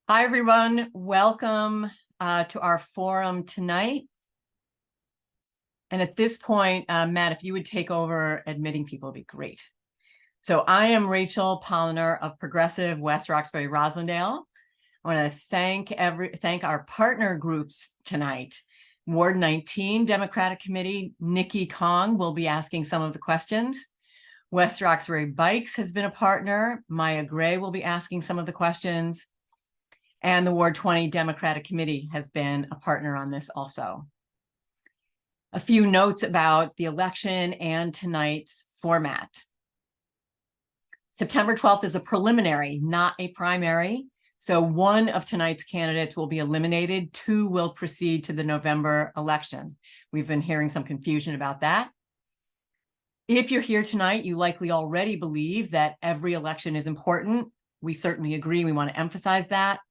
Hi, everyone. Welcome to our forum tonight. And at this point, Matt, if you would take over admitting people, would be great. So I am Rachel Polliner of Progressive West Roxbury Roslindale. I want to thank our partner groups tonight. Ward 19 Democratic Committee, Nikki Kong will be asking some of the questions. West Roxbury Bikes has been a partner. Maya Gray will be asking some of the questions. And the Ward 20 Democratic Committee has been a partner on this also. A few notes about the election and tonight's format. September 12th is a preliminary, not a primary. So one of tonight's candidates will be eliminated. Two will proceed to the November election. We've been hearing some confusion about that. If you're here tonight, you likely already believe that every election is important. We certainly agree. We want to emphasize that.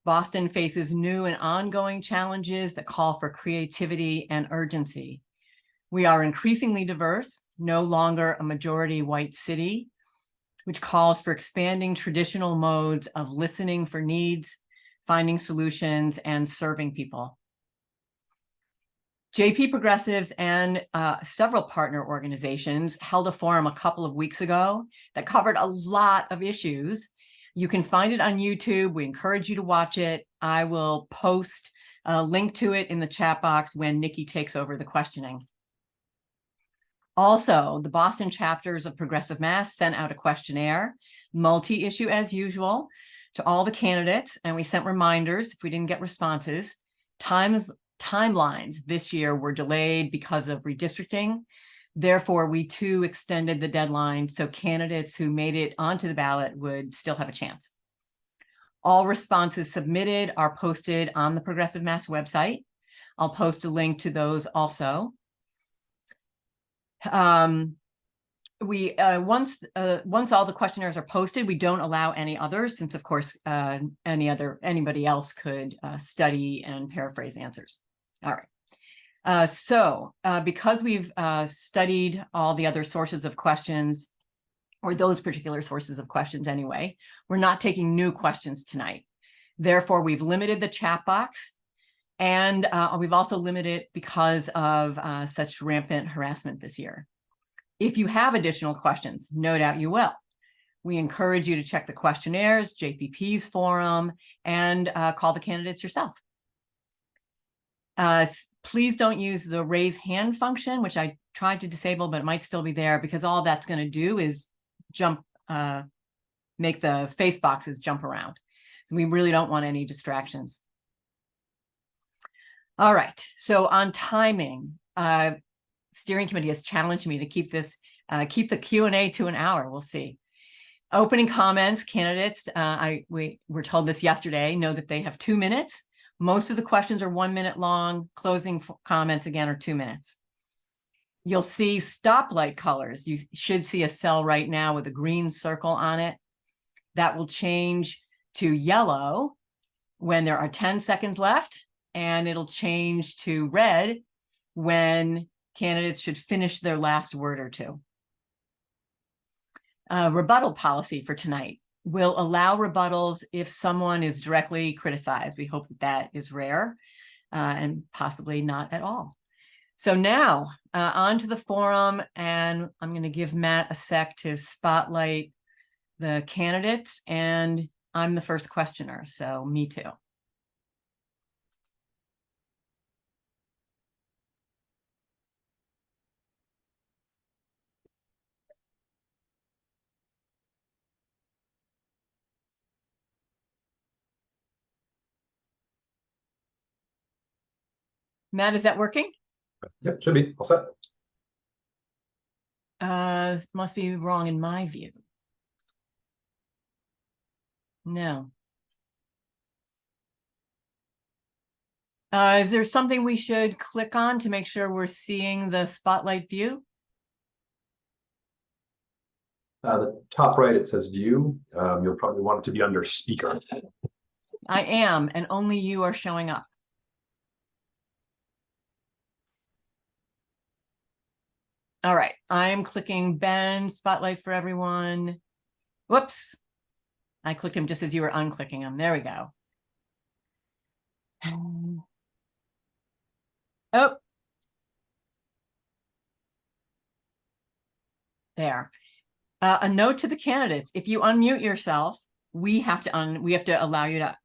Boston faces new and ongoing challenges that call for creativity and urgency. We are increasingly diverse, no longer a majority white city, which calls for expanding traditional modes of listening for needs, finding solutions, and serving people. JP Progressives and several partner organizations held a forum a couple of weeks ago that covered a lot of issues. You can find it on YouTube. We encourage you to watch it. I will post a link to it in the chat box when Nikki takes over the questioning. Also, the Boston chapters of Progressive Mass sent out a questionnaire, multi-issue as usual, to all the candidates, and we sent reminders if we didn't get responses. Timelines this year were delayed because of redistricting. Therefore, we too extended the deadline so candidates who made it onto the ballot would still have a chance. All responses submitted are posted on the Progressive Mass website. I'll post a link to those also. Once all the questionnaires are posted, we don't allow any others, since of course anybody else could study and paraphrase answers. All right. Because we've studied all the other sources of questions, or those particular sources of questions anyway, we're not taking new questions tonight. Therefore, we've limited the chat box, and we've also limited it because of such rampant harassment this year. If you have additional questions, no doubt you will. We encourage you to check the questionnaires, JPP's forum, and call the candidates yourself. Please don't use the raise hand function, which I tried to disable, but it might still be there, because all that's going to do is make the face boxes jump around. So we really don't want any distractions. All right. So on timing, steering committee has challenged me to keep the Q&A to an hour. We'll see. Opening comments, candidates, we were told this yesterday, know that they have 2 minutes. Most of the questions are 1 minute long. Closing comments, again, are 2 minutes. You'll see stoplight colors. You should see a cell right now with a green circle on it. That will change to yellow when there are 10 seconds left, and it'll change to red when candidates should finish their last word or two. Rebuttal policy for tonight will allow rebuttals if someone is directly criticized. We hope that is rare and possibly not at all. So now on to the forum, and I'm going to give Matt a sec to spotlight the candidates, and I'm the first questioner, so me too. Matt, is that working? Yep, should be all set. Must be wrong in my view. No. Is there something we should click on to make sure we're seeing the spotlight view? The top right, it says view. You'll probably want it to be under speaker. I am, and only you are showing up. All right, I'm clicking Ben, spotlight for everyone. Whoops. I clicked him just as you were unclicking him. There we go. Oh, there. A note to the candidates: if you unmute yourself, we have to allow you to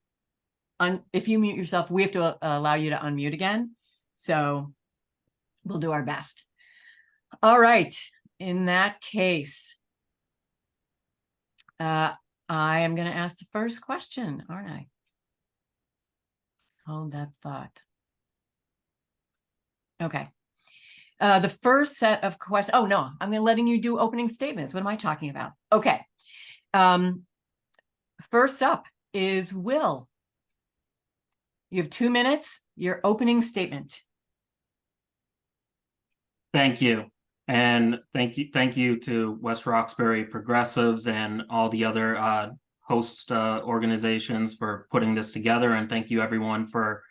if you mute yourself, we have to allow you to unmute again. So we'll do our best. All right. In that case, I am going to ask the first question, aren't I? Hold that thought. Okay. The first set of questions. Oh, no, I'm letting you do opening statements. What am I talking about? Okay. First up is Will. You have 2 minutes, your opening statement. Thank you. And thank you to West Roxbury Progressives and all the other host organizations for putting this together. And thank you everyone for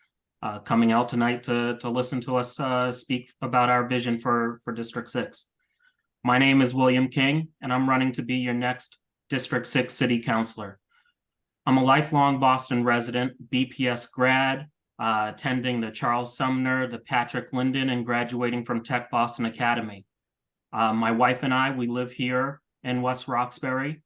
coming out tonight to listen to us speak about our vision for District 6. My name is William King, and I'm running to be your next District 6 City Councilor. I'm a lifelong Boston resident, BPS grad, attending the Charles Sumner, the Patrick Linden, and graduating from Tech Boston Academy. My wife and I, we live here in West Roxbury.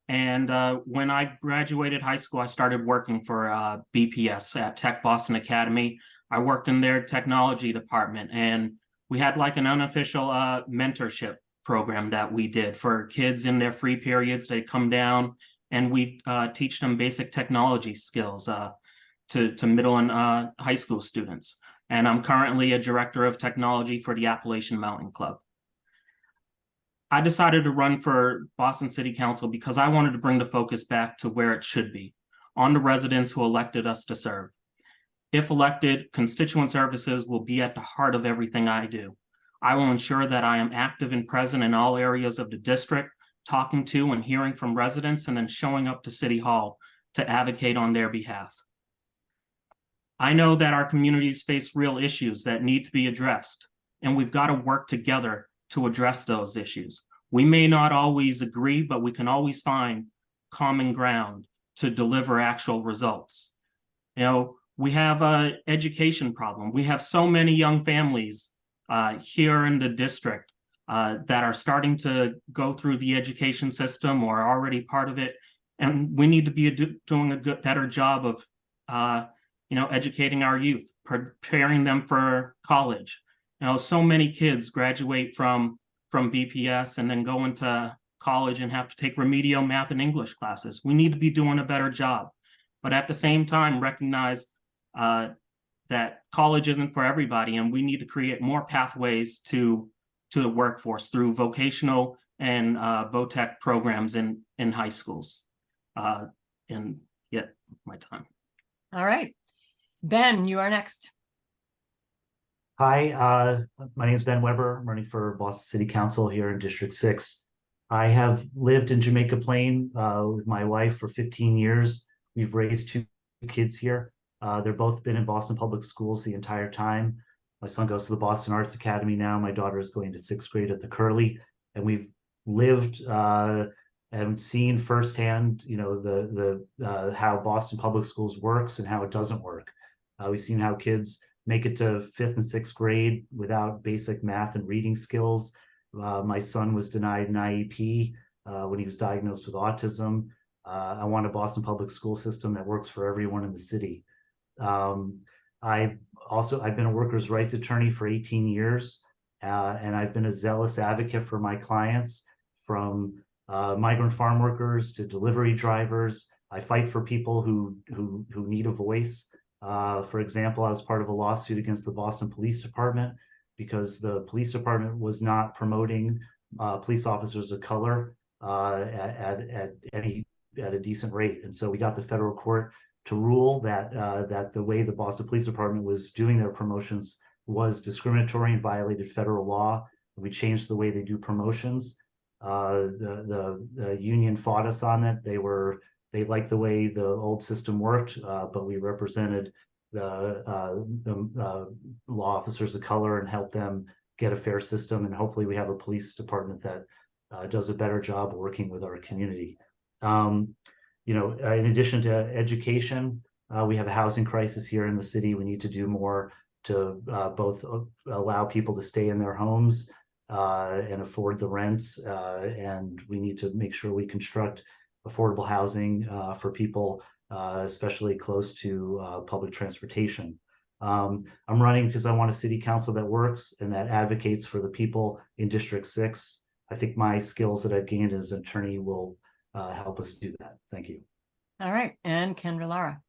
And when I graduated high school, I started working for BPS at Tech Boston Academy. I worked in their technology department, and we had like an unofficial mentorship program that we did for kids in their free periods. They come down and we teach them basic technology skills to middle and high school students. And I'm currently a director of technology for the Appalachian Mountain Club. I decided to run for Boston City Council because I wanted to bring the focus back to where it should be, on the residents who elected us to serve. If elected, constituent services will be at the heart of everything I do. I will ensure that I am active and present in all areas of the district, talking to and hearing from residents, and then showing up to City Hall to advocate on their behalf. I know that our communities face real issues that need to be addressed, and we've got to work together to address those issues. We may not always agree, but we can always find common ground to deliver actual results. You know, we have an education problem. We have so many young families here in the district that are starting to go through the education system or are already part of it. And we need to be doing a better job of educating our youth, preparing them for college. You know, so many kids graduate from BPS and then go into college and have to take remedial math and English classes. We need to be doing a better job, but at the same time, recognize that college isn't for everybody, and we need to create more pathways to the workforce through vocational and VOTEC programs in high schools. And yeah, my time. All right. Ben, you are next. Hi, my name is Ben Weber. I'm running for Boston City Council here in District 6. I have lived in Jamaica Plain with my wife for 15 years. We've raised 2 kids here. They're both been in Boston Public Schools the entire time. My son goes to the Boston Arts Academy now. My daughter is going to 6th grade at the Curley, and we've lived and seen firsthand, you know, how Boston Public Schools works and how it doesn't work. We've seen how kids make it to 5th and 6th grade without basic math and reading skills. My son was denied an IEP when he was diagnosed with autism. I want a Boston public school system that works for everyone in the city. I've been a workers' rights attorney for 18 years, and I've been a zealous advocate for my clients, from migrant farm workers to delivery drivers. I fight for people who need a voice. For example, I was part of a lawsuit against the Boston Police Department because the police department was not promoting police officers of color at a decent rate. And so we got the federal court to rule that the way the Boston Police Department was doing their promotions was discriminatory and violated federal law. We changed the way they do promotions. The union fought us on it. They liked the way the old system worked, but we represented the law officers of color and helped them get a fair system. And hopefully we have a police department that does a better job working with our community. You know, in addition to education, We have a housing crisis here in the city. We need to do more to both allow people to stay in their homes and afford the rents. And we need to make sure we construct affordable housing for people, especially close to public transportation. I'm running because I want a city council that works and that advocates for the people in District 6. I think my skills that I've gained as an attorney will help us do that. Thank you. All right, and Kendra Lara.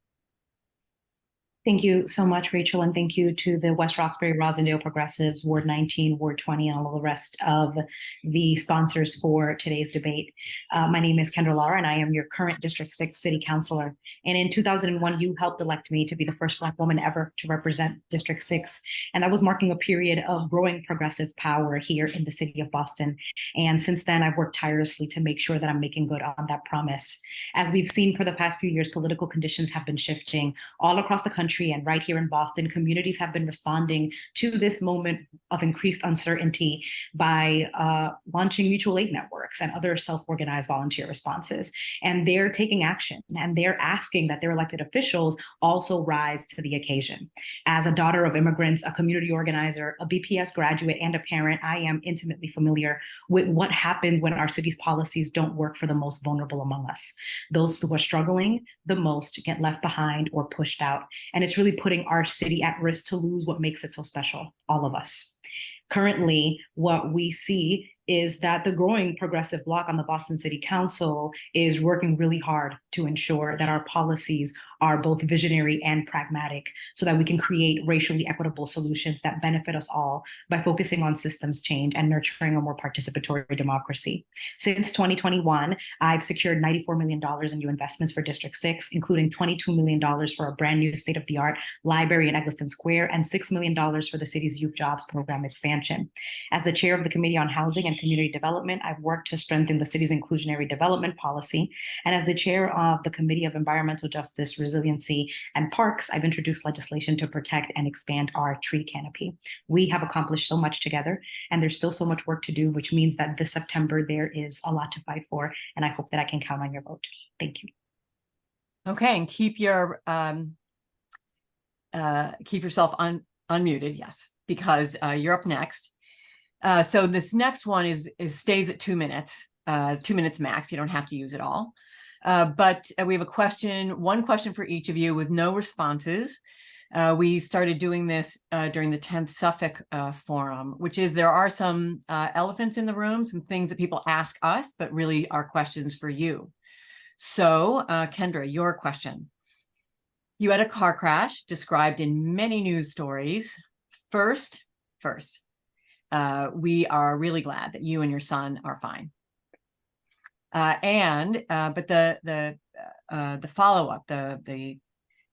Thank you so much, Rachel, and thank you to the West Roxbury-Rosendale Progressives, Ward 19, Ward 20, and all the rest of the sponsors for today's debate. My name is Kendra Lara, and I am your current District 6 City Councilor. And in 2001, you helped elect me to be the first Black woman ever to represent District 6. And that was marking a period of growing progressive power here in the city of Boston. And since then, I've worked tirelessly to make sure that I'm making good on that promise. As we've seen for the past few years, political conditions have been shifting all across the country. And right here in Boston, communities have been responding to this moment of increased uncertainty by launching mutual aid networks and other self-organized volunteer responses. And they're taking action, and they're asking that their elected officials also rise to the occasion. As a daughter of immigrants, a community organizer, a BPS graduate, and a parent, I am intimately familiar with what happens when our city's policies don't work for the most vulnerable among us. Those who are struggling the most get left behind or pushed out. And it's really putting our city at risk to lose what makes it so special, all of us. Currently, what we see is that the growing progressive bloc on the Boston City Council is working really hard to ensure that our policies are both visionary and pragmatic so that we can create racially equitable solutions that benefit us all by focusing on systems change and nurturing a more participatory democracy. Since 2021, I've secured $94 million in new investments for District 6, including $22 million for a brand new state-of-the-art library in Eggleston Square and $6 million for the city's youth jobs program expansion. As the chair of the Committee on Housing and Community Development, I've worked to strengthen the city's inclusionary development policy. And as the chair of the Committee of Environmental Justice, Resiliency, and Parks, I've introduced legislation to protect and expand our tree canopy. We have accomplished so much together, and there's still so much work to do, which means that this September there is a lot to fight for, and I hope that I can count on your vote. Thank you. Okay, and keep your keep yourself unmuted, yes, because you're up next. So this next one is stays at 2 minutes, 2 minutes max. You don't have to use it all. But we have one question for each of you with no responses. We started doing this during the 10th Suffolk Forum, which is there are some elephants in the room, some things that people ask us, but really are questions for you. So Kendra, your question. You had a car crash described in many news stories. First, we are really glad that you and your son are fine. But the follow-up, the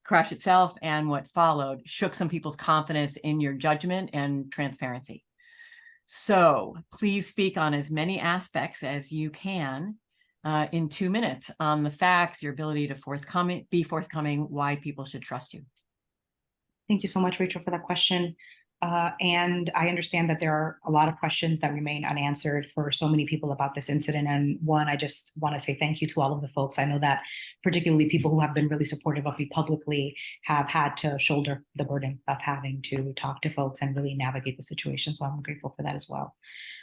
crash itself and what followed shook some people's confidence in your judgment and transparency. So please speak on as many aspects as you can in 2 minutes on the facts, your ability to be forthcoming, why people should trust you. Thank you so much, Rachel, for that question. And I understand that there are a lot of questions that remain unanswered for so many people about this incident. And one, I just want to say thank you to all of the folks. I know that particularly people who have been really supportive of me publicly have had to shoulder the burden of having to talk to folks and really navigate the situation. So I'm grateful for that as well.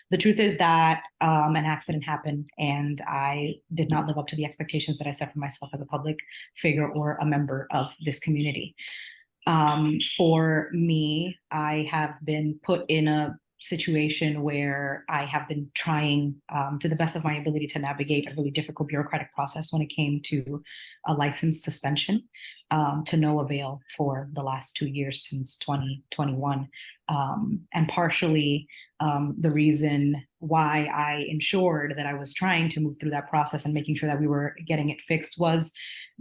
The truth is that an accident happened, and I did not live up to the expectations that I set for myself as a public figure or a member of this community. For me, I have been put in a situation where I have been trying to the best of my ability to navigate a really difficult bureaucratic process when it came to a license suspension to no avail for the last 2 years since 2021. And partially the reason why I ensured that I was trying to move through that process and making sure that we were getting it fixed was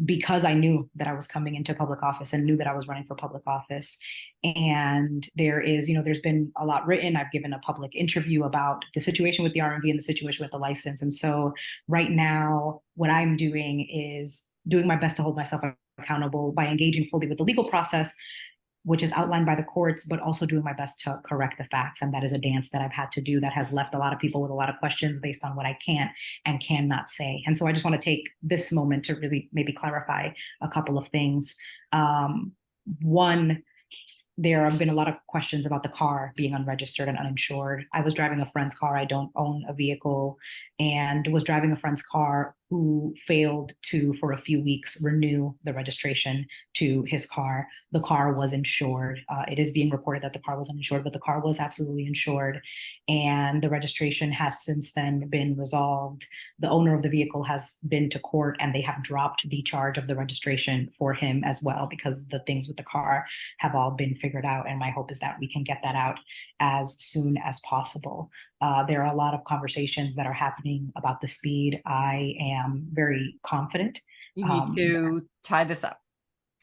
because I knew that I was coming into public office and knew that I was running for public office. And there is, there's been a lot written. I've given a public interview about the situation with the RMV and the situation with the license. And so right now, what I'm doing is doing my best to hold myself accountable by engaging fully with the legal process, which is outlined by the courts, but also doing my best to correct the facts. And that is a dance that I've had to do that has left a lot of people with a lot of questions based on what I can and cannot say. And so I just want to take this moment to really maybe clarify a couple of things. One, there have been a lot of questions about the car being unregistered and uninsured. I was driving a friend's car. I don't own a vehicle, and was driving a friend's car who failed to, for a few weeks, renew the registration to his car. The car was insured. It is being reported that the car was uninsured, but the car was absolutely insured. And the registration has since then been resolved. The owner of the vehicle has been to court, and they have dropped the charge of the registration for him as well, because the things with the car have all been figured out. And my hope is that we can get that out as soon as possible. There are a lot of conversations that are happening about the speed. I am very confident. You need to tie this up.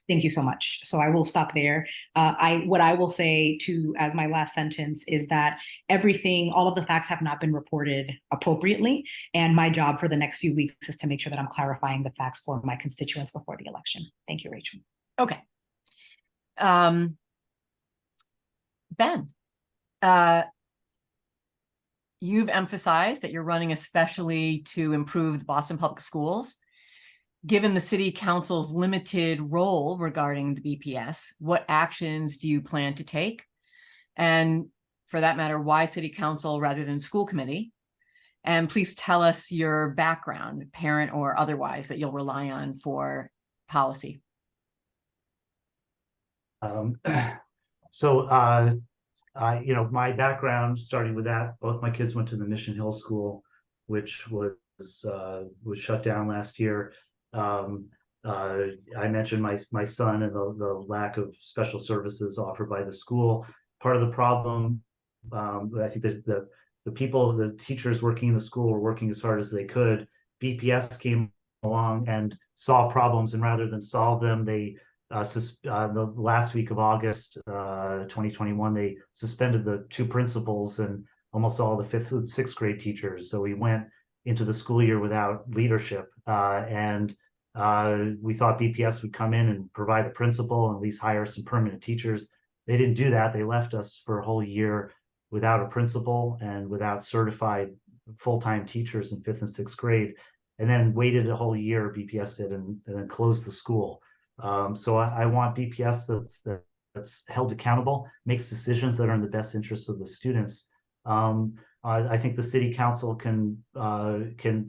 Thank you so much. So I will stop there. What I will say to, as my last sentence, is that all of the facts have not been reported appropriately. And my job for the next few weeks is to make sure that I'm clarifying the facts for my constituents before the election. Thank you, Rachel. Okay. Ben, you've emphasized that you're running especially to improve the Boston Public Schools. Given the city council's limited role regarding the BPS, what actions do you plan to take? And for that matter, why city council rather than school committee? And please tell us your background, parent or otherwise, that you'll rely on for policy. My background, starting with that, both my kids went to the Mission Hill School, which was shut down last year. I mentioned my son and the lack of special services offered by the school. Part of the problem, I think that the teachers working in the school were working as hard as they could. BPS came along and saw problems, and rather than solve them, they the last week of August 2021, they suspended the 2 principals and almost all the 5th and 6th grade teachers. So we went into the school year without leadership, and we thought BPS would come in and provide a principal and at least hire some permanent teachers. They didn't do that. They left us for a whole year without a principal and without certified full-time teachers in 5th and 6th grade, and then waited a whole year, BPS did, and then closed the school. So I want BPS that's held accountable, makes decisions that are in the best interest of the students. I think the city council can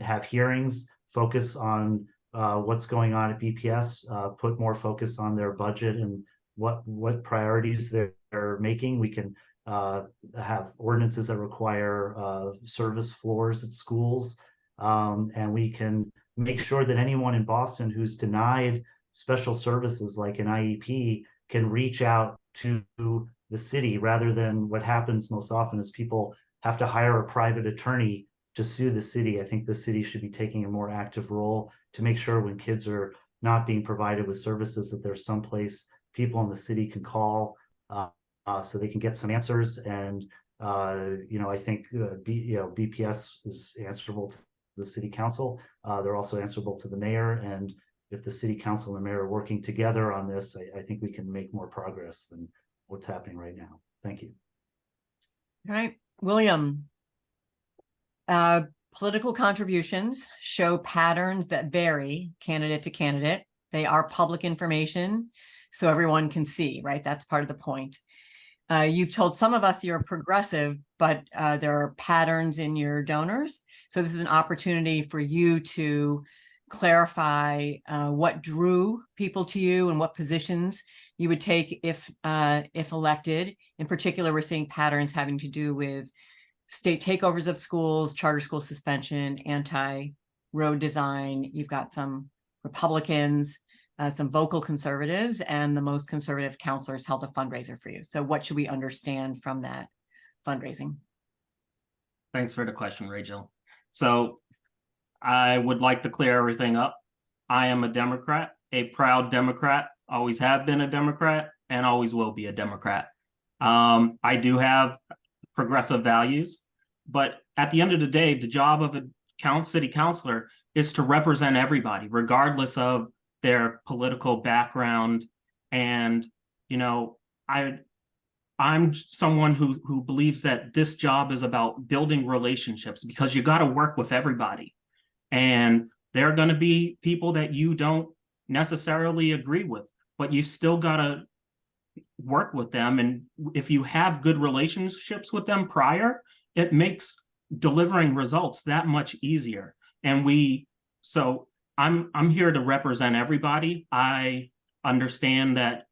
have hearings, focus on what's going on at BPS, put more focus on their budget and what priorities they're making. We can have ordinances that require service floors at schools, and we can make sure that anyone in Boston who's denied special services like an IEP can reach out to the city, rather than what happens most often is people have to hire a private attorney to sue the city. I think the city should be taking a more active role to make sure when kids are not being provided with services that there's someplace people in the city can call so they can get some answers. And I think BPS is answerable to the city council. They're also answerable to the mayor, and if the city council and the mayor are working together on this, I think we can make more progress than what's happening right now. Thank you. All right, William. Political contributions show patterns that vary candidate to candidate. They are public information, so everyone can see, right? That's part of the point. You've told some of us you're progressive, but there are patterns in your donors. So this is an opportunity for you to clarify what drew people to you and what positions you would take if elected. In particular, we're seeing patterns having to do with state takeovers of schools, charter school suspension, anti-road design. You've got some Republicans, some vocal conservatives, and the most conservative counselors held a fundraiser for you. So what should we understand from that fundraising? Thanks for the question, Rachel. So I would like to clear everything up. I am a Democrat, a proud Democrat, always have been a Democrat, and always will be a Democrat. I do have progressive values, but at the end of the day, the job of a city councilor is to represent everybody, regardless of their political background. And, I'm someone who believes that this job is about building relationships, because you got to work with everybody. And there are going to be people that you don't necessarily agree with, but you still got to work with them. And if you have good relationships with them prior, it makes delivering results that much easier. And so I'm here to represent everybody. I understand that,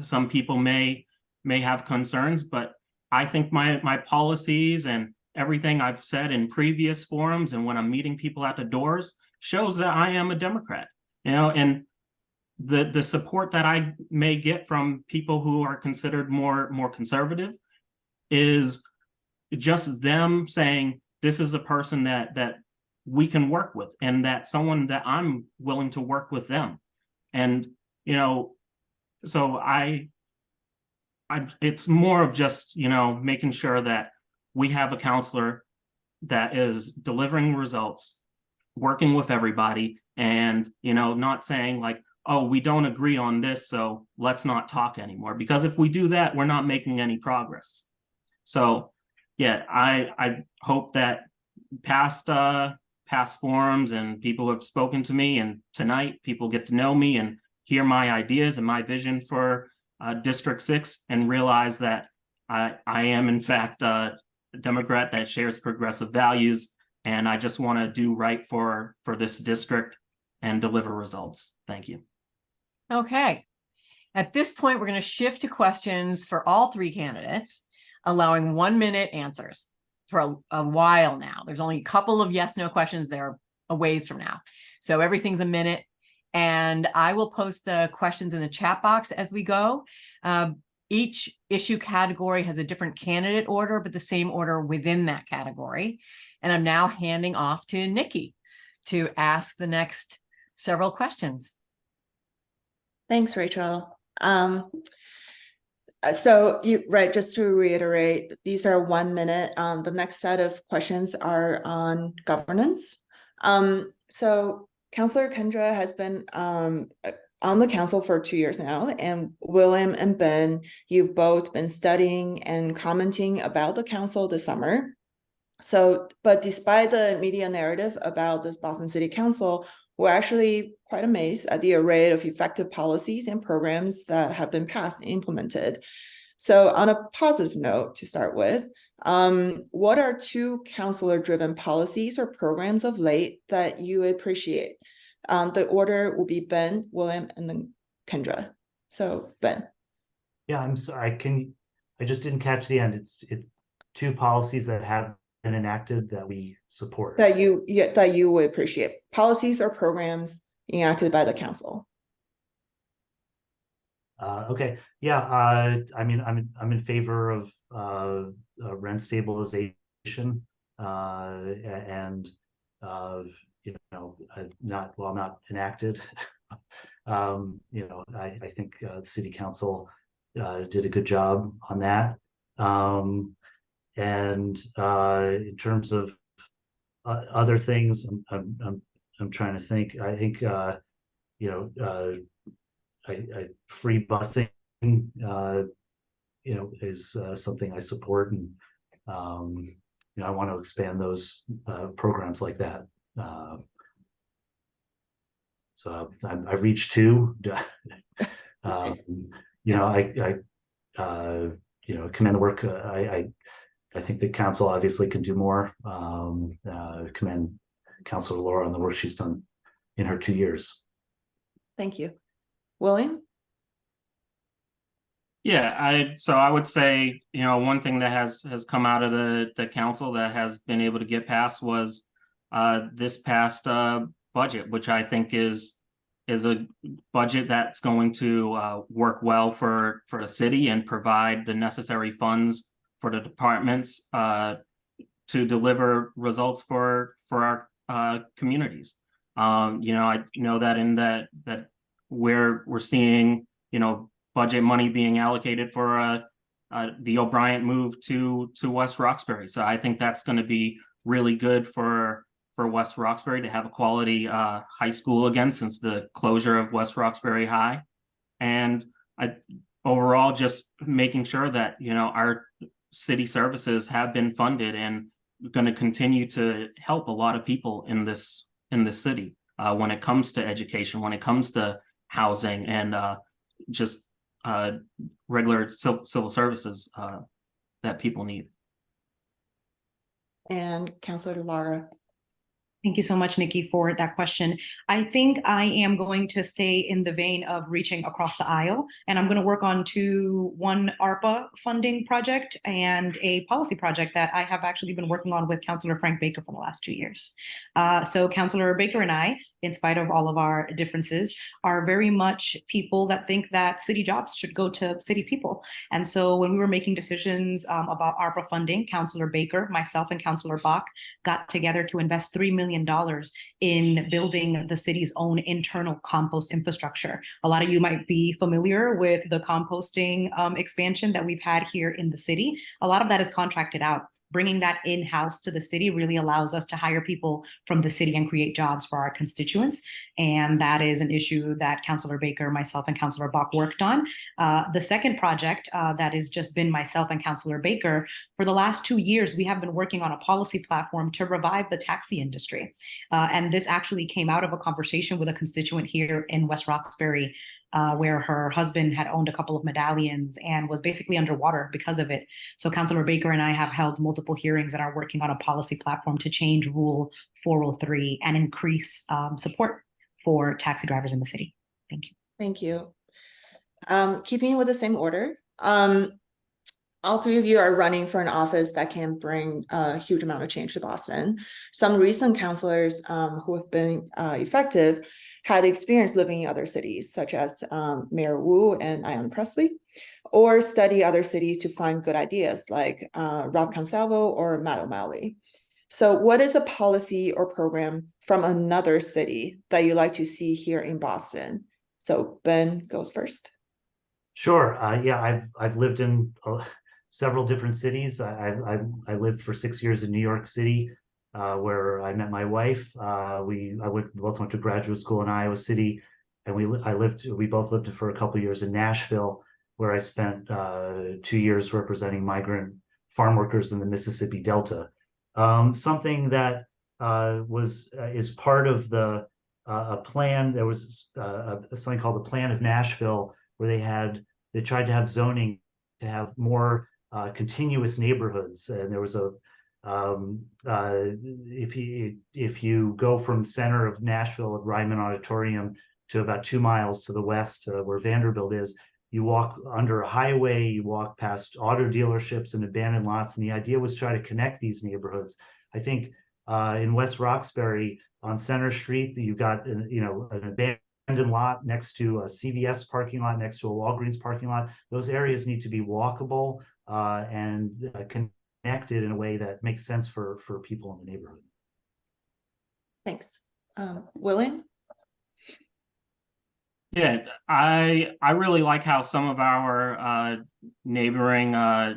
some people may have concerns, but I think my policies and everything I've said in previous forums and when I'm meeting people at the doors shows that I am a Democrat, and the support that I may get from people who are considered more conservative is just them saying, this is a person that we can work with, and that someone that I'm willing to work with them. And, so it's more of just, making sure that we have a counselor that is delivering results, working with everybody, and, not saying like, oh, we don't agree on this, so let's not talk anymore. Because if we do that, we're not making any progress. So yeah, I hope that past forums and people who have spoken to me, and tonight people get to know me and hear my ideas and my vision for District 6, and realize that I am in fact a Democrat that shares progressive values, and I just want to do right for this district and deliver results. Thank you. Okay. At this point, we're going to shift to questions for all three candidates, allowing 1 minute answers for a while now. There's only a couple of yes, no questions. They're a ways from now. So everything's a minute. And I will post the questions in the chat box as we go. Each issue category has a different candidate order, but the same order within that category. And I'm now handing off to Nikki to ask the next several questions. Thanks, Rachel. Just to reiterate, these are 1 minute. The next set of questions are on governance. So Councillor Kendra has been on the council for 2 years now, and William and Ben, you've both been studying and commenting about the council this summer. So, but despite the media narrative about this Boston City Council, we're actually quite amazed at the array of effective policies and programs that have been passed and implemented. So on a positive note to start with, what are 2 councilor-driven policies or programs of late that you appreciate? The order will be Ben, William, and then Kendra. So Ben. Yeah, I'm sorry. I just didn't catch the end. It's 2 policies that have been enacted that we support. That you would appreciate. Policies or programs enacted by the council. Okay. Yeah. I mean, I'm in favor of rent stabilization, and not enacted. I think the city council did a good job on that. And in terms of other things, I'm trying to think. I think free busing is something I support, and I want to expand those programs like that. So I reached 2. I commend the work. I think the council obviously can do more. Commend Councilor Laura on the work she's done in her 2 years. Thank you. William? Yeah, so I would say, one thing that has come out of the council that has been able to get passed was this past budget, which I think is a budget that's going to work well for the city and provide the necessary funds for the departments to deliver results for our communities. I know that in that we're seeing budget money being allocated for the O'Brien move to West Roxbury. So I think that's going to be really good for West Roxbury to have a quality high school again since the closure of West Roxbury High. And overall, just making sure that, our city services have been funded and going to continue to help a lot of people in this city when it comes to education, when it comes to housing, and just regular civil services that people need. And Councilor Lara. Thank you so much, Nikki, for that question. I think I am going to stay in the vein of reaching across the aisle, and I'm going to work on one ARPA funding project and a policy project that I have actually been working on with Councilor Frank Baker for the last 2 years. So Councilor Baker and I, in spite of all of our differences, are very much people that think that city jobs should go to city people. And so when we were making decisions about ARPA funding, Councilor Baker, myself, and Councilor Bach got together to invest $3 million in building the city's own internal compost infrastructure. A lot of you might be familiar with the composting expansion that we've had here in the city. A lot of that is contracted out. Bringing that in-house to the city really allows us to hire people from the city and create jobs for our constituents. And that is an issue that Councilor Baker, myself, and Councilor Bach worked on. The second project that has just been myself and Councilor Baker, for the last 2 years, we have been working on a policy platform to revive the taxi industry. And this actually came out of a conversation with a constituent here in West Roxbury, where her husband had owned a couple of medallions and was basically underwater because of it. So Councilor Baker and I have held multiple hearings and are working on a policy platform to change Rule 403 and increase support for taxi drivers in the city. Thank you. Thank you. Keeping with the same order, all three of you are running for an office that can bring a huge amount of change to Boston. Some recent councilors who have been effective had experience living in other cities, such as Mayor Wu and Ayanna Pressley, or study other cities to find good ideas like Rob Consalvo or Matt O'Malley. So what is a policy or program from another city that you like to see here in Boston? So Ben goes first. Sure. Yeah, I've lived in several different cities. I lived for 6 years in New York City, where I met my wife. We both went to graduate school in Iowa City, and we both lived for a couple of years in Nashville, where I spent 2 years representing migrant farm workers in the Mississippi Delta. Something that is part of a plan. There was something called the Plan of Nashville, where they tried to have zoning to have more continuous neighborhoods, and there was if you go from the center of Nashville at Ryman Auditorium to about 2 miles to the west, where Vanderbilt is, you walk under a highway, you walk past auto dealerships and abandoned lots, and the idea was to try to connect these neighborhoods. I think in West Roxbury on Center Street, you've got an abandoned lot next to a CVS parking lot, next to a Walgreens parking lot. Those areas need to be walkable and connected in a way that makes sense for people in the neighborhood. Thanks. William? Yeah, I really like how some of our neighboring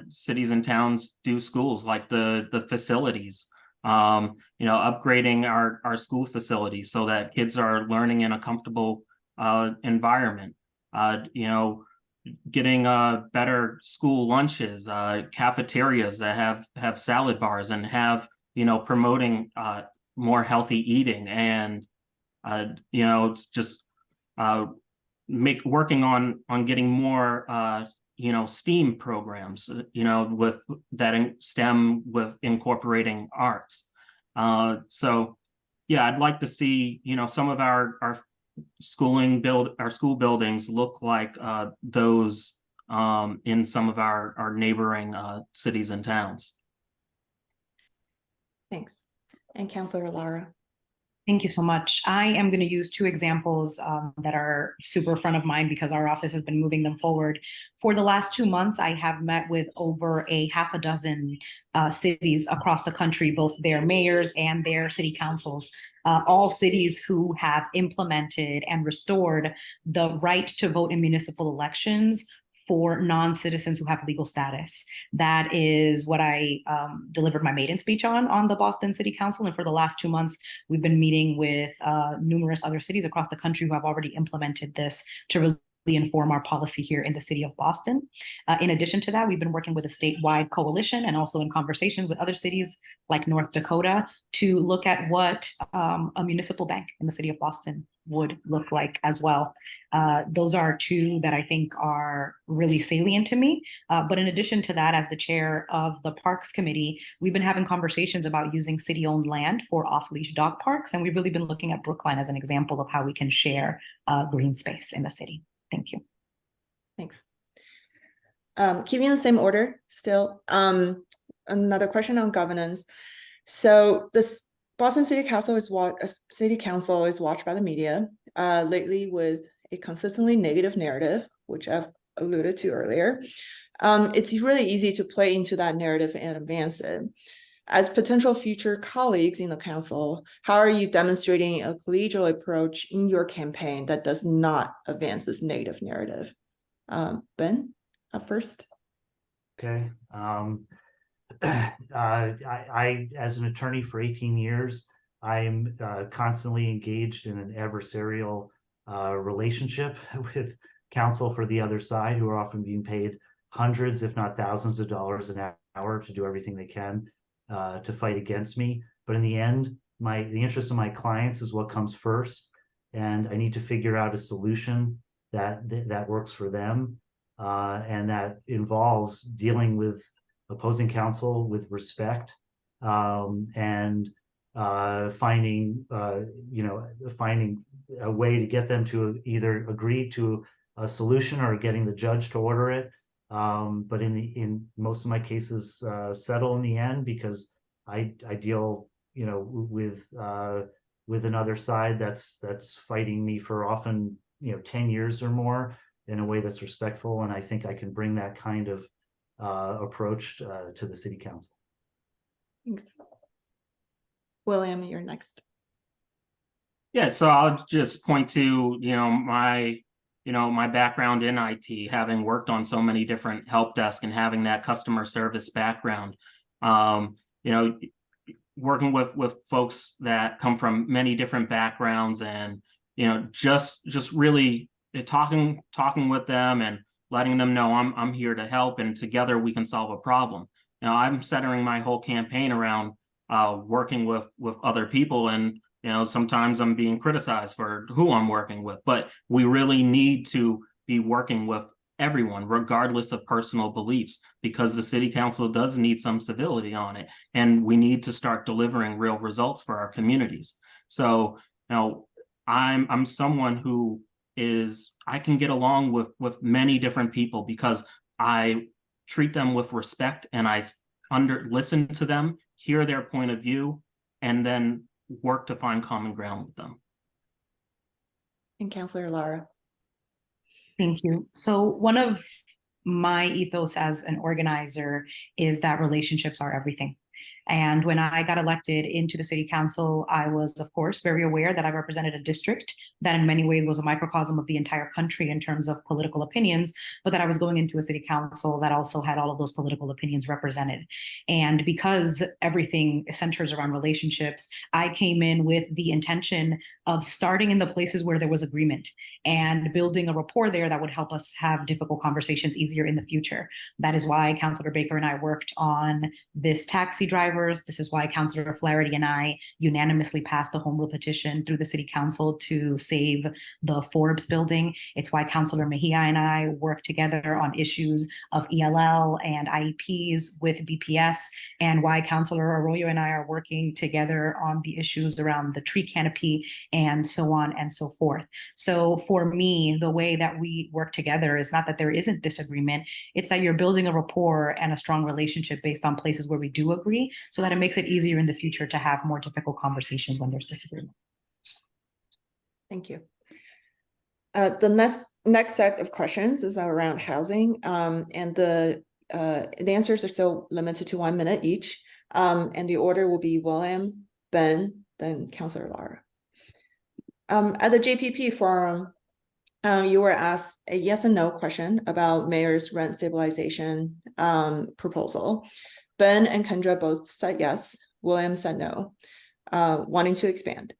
cities and towns do schools, like the facilities. Upgrading our school facilities so that kids are learning in a comfortable environment. Getting better school lunches, cafeterias that have salad bars and have promoting more healthy eating, and it's just working on getting more STEAM programs, with that in STEM with incorporating arts. So yeah, I'd like to see some of our school buildings look like those in some of our neighboring cities and towns. Thanks. And Councilor Lara? Thank you so much. I am going to use 2 examples that are super front of mind because our office has been moving them forward. For the last 2 months, I have met with over a half a dozen cities across the country, both their mayors and their city councils, all cities who have implemented and restored the right to vote in municipal elections for non-citizens who have legal status. That is what I delivered my maiden speech on the Boston City Council. And for the last 2 months, we've been meeting with numerous other cities across the country who have already implemented this to inform our policy here in the city of Boston. In addition to that, we've been working with a statewide coalition and also in conversations with other cities like North Dakota to look at what a municipal bank in the city of Boston would look like as well. Those are two that I think are really salient to me. But in addition to that, as the chair of the Parks Committee, we've been having conversations about using city-owned land for off-leash dog parks. And we've really been looking at Brookline as an example of how we can share green space in the city. Thank you. Thanks. Keeping the same order still, another question on governance. So this Boston City Council is watched by the media lately with a consistently negative narrative, which I've alluded to earlier. It's really easy to play into that narrative and advance it. As potential future colleagues in the council, how are you demonstrating a collegial approach in your campaign that does not advance this negative narrative? Ben, up first. Okay. I, as an attorney for 18 years, I'm constantly engaged in an adversarial relationship with counsel for the other side, who are often being paid hundreds, if not thousands of dollars an hour to do everything they can to fight against me. But in the end, the interest of my clients is what comes first, and I need to figure out a solution that works for them, and that involves dealing with opposing counsel with respect, and finding a way to get them to either agree to a solution or getting the judge to order it. But in most of my cases, settle in the end, because I deal, with another side that's fighting me for often 10 years or more in a way that's respectful, and I think I can bring that kind of approach to the city council. Thanks. William, you're next. Yeah, so I'll just point to, my background in IT, having worked on so many different help desks and having that customer service background. Working with folks that come from many different backgrounds, and just really talking with them and letting them know I'm here to help, and together we can solve a problem. Now, I'm centering my whole campaign around working with other people, and sometimes I'm being criticized for who I'm working with, but we really need to be working with everyone, regardless of personal beliefs, because the city council does need some civility on it, and we need to start delivering real results for our communities. So, I'm someone who I can get along with many different people because I treat them with respect, and I listen to them, hear their point of view, and then work to find common ground with them. And Councilor Lara. Thank you. So one of my ethos as an organizer is that relationships are everything. And when I got elected into the city council, I was, of course, very aware that I represented a district that in many ways was a microcosm of the entire country in terms of political opinions, but that I was going into a city council that also had all of those political opinions represented. And because everything centers around relationships, I came in with the intention of starting in the places where there was agreement and building a rapport there that would help us have difficult conversations easier in the future. That is why Councilor Baker and I worked on this taxi drivers. This is why Councilor Flaherty and I unanimously passed a home rule petition through the city council to save the Forbes building. It's why Councilor Mejia and I work together on issues of ELL and IEPs with BPS, and why Councilor Arroyo and I are working together on the issues around the tree canopy and so on and so forth. So for me, the way that we work together is not that there isn't disagreement, it's that you're building a rapport and a strong relationship based on places where we do agree, so that it makes it easier in the future to have more difficult conversations when there's disagreement. Thank you. The next set of questions is around housing, and the answers are still limited to 1 minute each, and the order will be William, Ben, then Councilor Lara. At the JPP forum, you were asked a yes and no question about mayor's rent stabilization proposal. Ben and Kendra both said yes. William said no, wanting to expand.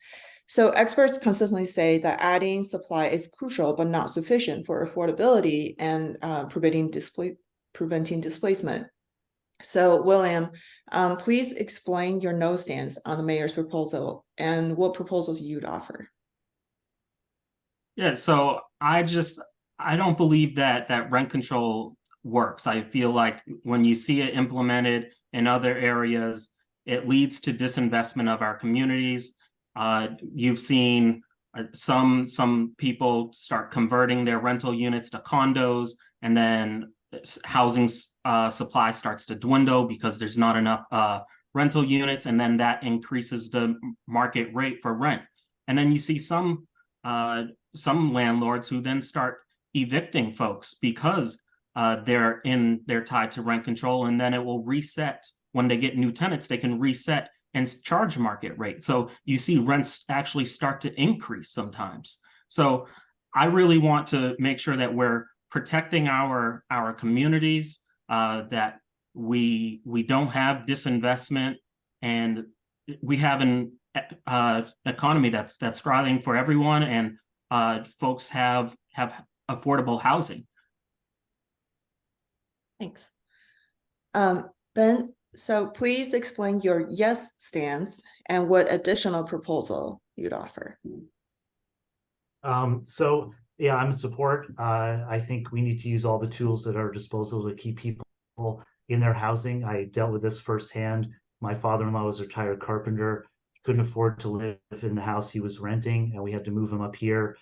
So experts consistently say that adding supply is crucial but not sufficient for affordability and preventing displacement. So William, please explain your no stance on the mayor's proposal and what proposals you'd offer. Yeah, so I don't believe that rent control works. I feel like when you see it implemented in other areas, it leads to disinvestment of our communities. You've seen some people start converting their rental units to condos, and then housing supply starts to dwindle because there's not enough rental units, and then that increases the market rate for rent. And then you see some landlords who then start evicting folks because they're tied to rent control, and then it will reset when they get new tenants. They can reset and charge market rate. So you see rents actually start to increase sometimes. So I really want to make sure that we're protecting our communities, that we don't have disinvestment, and we have an economy that's thriving for everyone, and folks have affordable housing. Thanks. Ben, so please explain your yes stance and what additional proposal you'd offer. So yeah, I'm in support. I think we need to use all the tools at our disposal to keep people in their housing. I dealt with this firsthand. My father-in-law was a retired carpenter. He couldn't afford to live in the house he was renting, and we had to move him up here.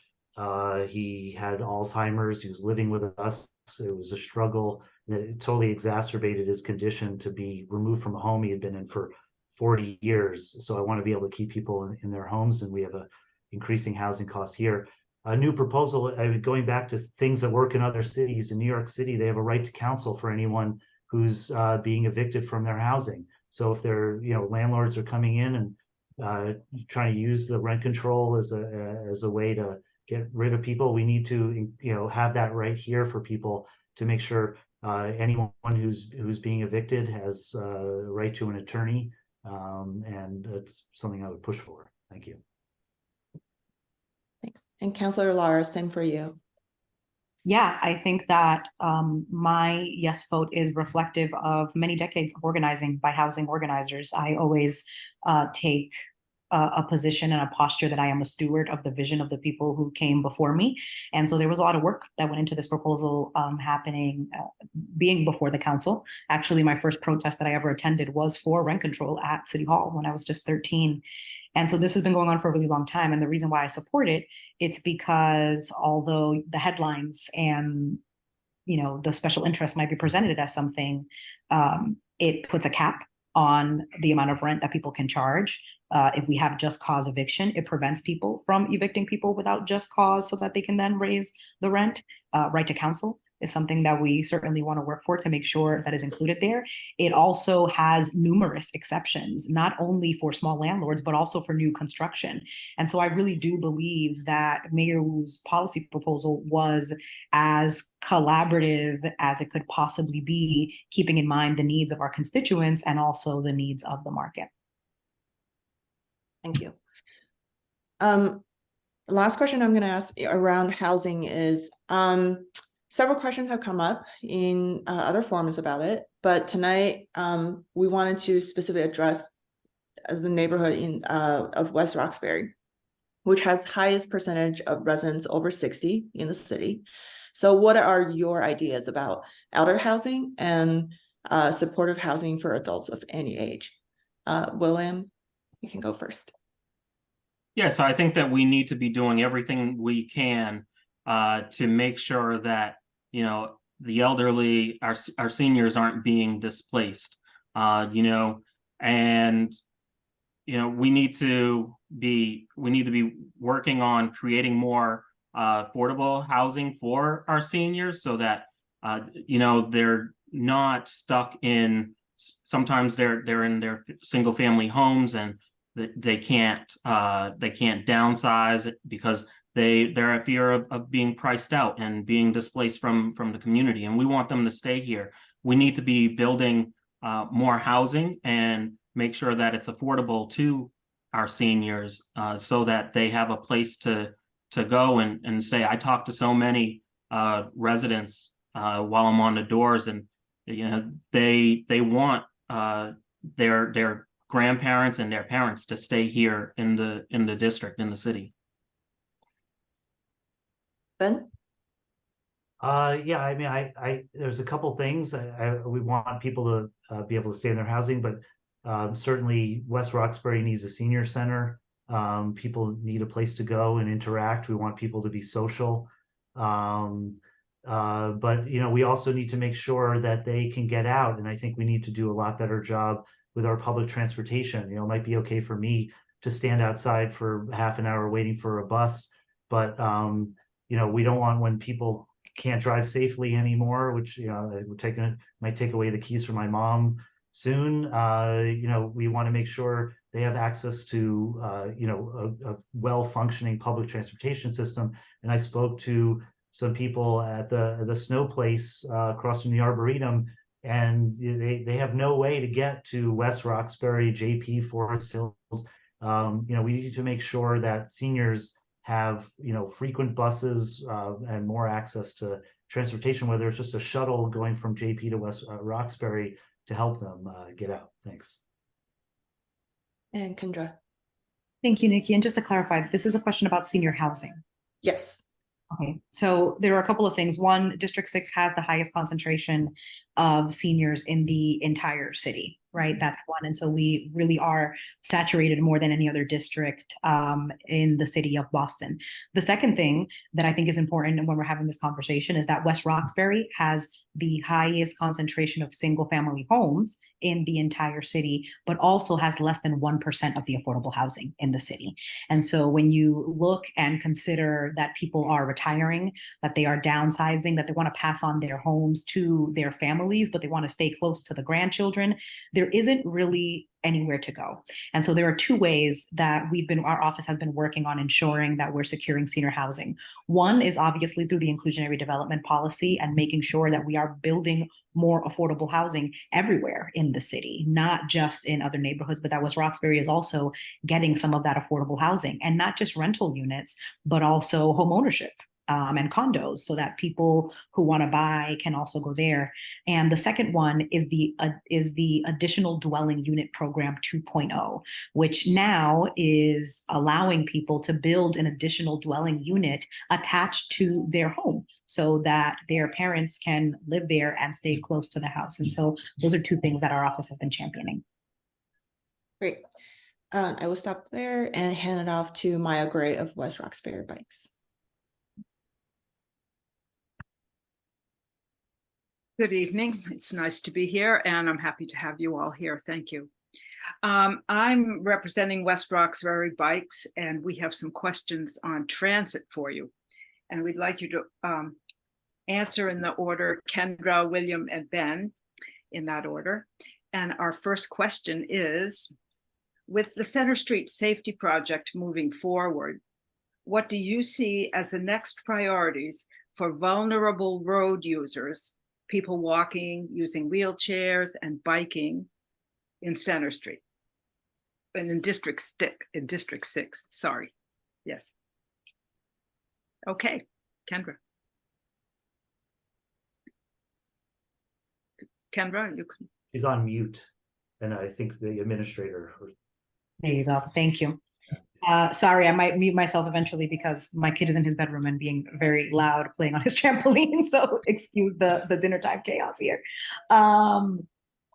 He had Alzheimer's. He was living with us. It was a struggle. It totally exacerbated his condition to be removed from a home he had been in for 40 years. So I want to be able to keep people in their homes, and we have a increasing housing costs here. A new proposal, going back to things that work in other cities. In New York City, they have a right to counsel for anyone who's being evicted from their housing. So if they're, landlords are coming in and trying to use the rent control as a way to get rid of people, we need to, have that right here for people to make sure anyone who's being evicted has a right to an attorney, and it's something I would push for. Thank you. Thanks. And Councillor Lara, same for you. Yeah, I think that my yes vote is reflective of many decades of organizing by housing organizers. I always take a position and a posture that I am a steward of the vision of the people who came before me. And so there was a lot of work that went into this proposal being before the council. Actually, my first protest that I ever attended was for rent control at City Hall when I was just 13. And so this has been going on for a really long time. And the reason why I support it, it's because although the headlines and, the special interest might be presented as something, it puts a cap on the amount of rent that people can charge. If we have just cause eviction, it prevents people from evicting people without just cause so that they can then raise the rent. Right to counsel is something that we certainly want to work for to make sure that is included there. It also has numerous exceptions, not only for small landlords, but also for new construction. And so I really do believe that Mayor Wu's policy proposal was as collaborative as it could possibly be, keeping in mind the needs of our constituents and also the needs of the market. Thank you. Last question I'm going to ask around housing is, several questions have come up in other forums about it, but tonight we wanted to specifically address the neighborhood of West Roxbury, which has highest percentage of residents over 60 in the city. So what are your ideas about elder housing and supportive housing for adults of any age? William, you can go first. Yeah, so I think that we need to be doing everything we can to make sure that, the elderly, our seniors aren't being displaced, and, we need to be working on creating more affordable housing for our seniors so that, they're not stuck in, sometimes they're in their single family homes and they can't downsize because they're at fear of being priced out and being displaced from the community, and we want them to stay here. We need to be building more housing and make sure that it's affordable to our seniors so that they have a place to go and stay. I talk to so many residents while I'm on the doors, and you know they want their grandparents and their parents to stay here in the district, in the city. Ben? Yeah, I mean, there's a couple things. We want people to be able to stay in their housing, but certainly West Roxbury needs a senior center. People need a place to go and interact. We want people to be social. But you know, we also need to make sure that they can get out, and I think we need to do a lot better job with our public transportation. You know, it might be okay for me to stand outside for half an hour waiting for a bus, but you know, we don't want when people can't drive safely anymore, which, you know, might take away the keys from my mom soon. You know, we want to make sure they have access to, you know, a well-functioning public transportation system. And I spoke to some people at the snow place across from the Arboretum, and they have no way to get to West Roxbury, JP, Forest Hills. You know, we need to make sure that seniors have, you know, frequent buses and more access to transportation, whether it's just a shuttle going from JP to West Roxbury to help them get out. Thanks. And Kendra? Thank you, Nikki. And just to clarify, this is a question about senior housing. Yes. Okay, so there are a couple of things. One, District 6 has the highest concentration of seniors in the entire city, right? That's one. And so we really are saturated more than any other district in the city of Boston. The second thing that I think is important when we're having this conversation is that West Roxbury has the highest concentration of single family homes in the entire city, but also has less than 1% of the affordable housing in the city. And so when you look and consider that people are retiring, that they are downsizing, that they want to pass on their homes to their families, but they want to stay close to the grandchildren, there isn't really anywhere to go. And so there are two ways that our office has been working on ensuring that we're securing senior housing. One is obviously through the inclusionary development policy and making sure that we are building more affordable housing everywhere in the city, not just in other neighborhoods, but that West Roxbury is also getting some of that affordable housing, and not just rental units, but also home ownership. And condos, so that people who want to buy can also go there. And the second one is the additional dwelling unit program 2.0, which now is allowing people to build an additional dwelling unit attached to their home, so that their parents can live there and stay close to the house. And so those are two things that our office has been championing. Great. I will stop there and hand it off to Maya Gray of West Roxbury Bikes. Good evening. It's nice to be here, and I'm happy to have you all here. Thank you. I'm representing West Roxbury Bikes, and we have some questions on transit for you. And we'd like you to answer in the order Kendra, William, and Ben, in that order. And our first question is, with the Center Street Safety Project moving forward, what do you see as the next priorities for vulnerable road users, people walking, using wheelchairs, and biking in Center Street? And in District 6, sorry. Yes. Okay, Kendra. Kendra, you can. She's on mute, and I think the administrator. There you go. Thank you. Sorry, I might mute myself eventually because my kid is in his bedroom and being very loud playing on his trampoline. So excuse the dinner time chaos here.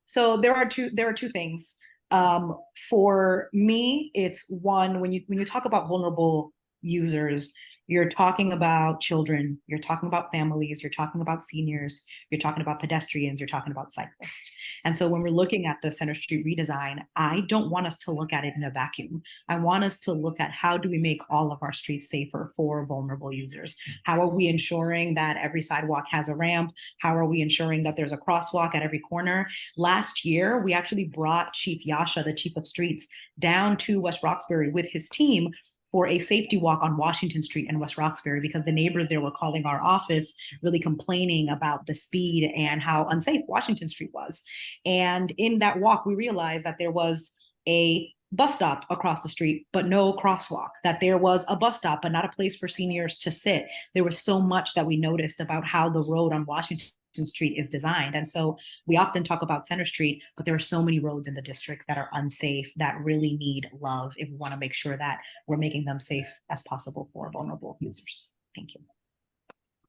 So there are two things. For me, it's one, when you talk about vulnerable users, you're talking about children, you're talking about families, you're talking about seniors, you're talking about pedestrians, you're talking about cyclists. And so when we're looking at the Center Street redesign, I don't want us to look at it in a vacuum. I want us to look at how do we make all of our streets safer for vulnerable users? How are we ensuring that every sidewalk has a ramp? How are we ensuring that there's a crosswalk at every corner? Last year, we actually brought Chief Yasha, the Chief of Streets, down to West Roxbury with his team for a safety walk on Washington Street in West Roxbury, because the neighbors there were calling our office, really complaining about the speed and how unsafe Washington Street was. And in that walk, we realized that there was a bus stop across the street, but no crosswalk, that there was a bus stop, but not a place for seniors to sit. There was so much that we noticed about how the road on Washington Street is designed. And so we often talk about Center Street, but there are so many roads in the district that are unsafe that really need love if we want to make sure that we're making them safe as possible for vulnerable users. Thank you.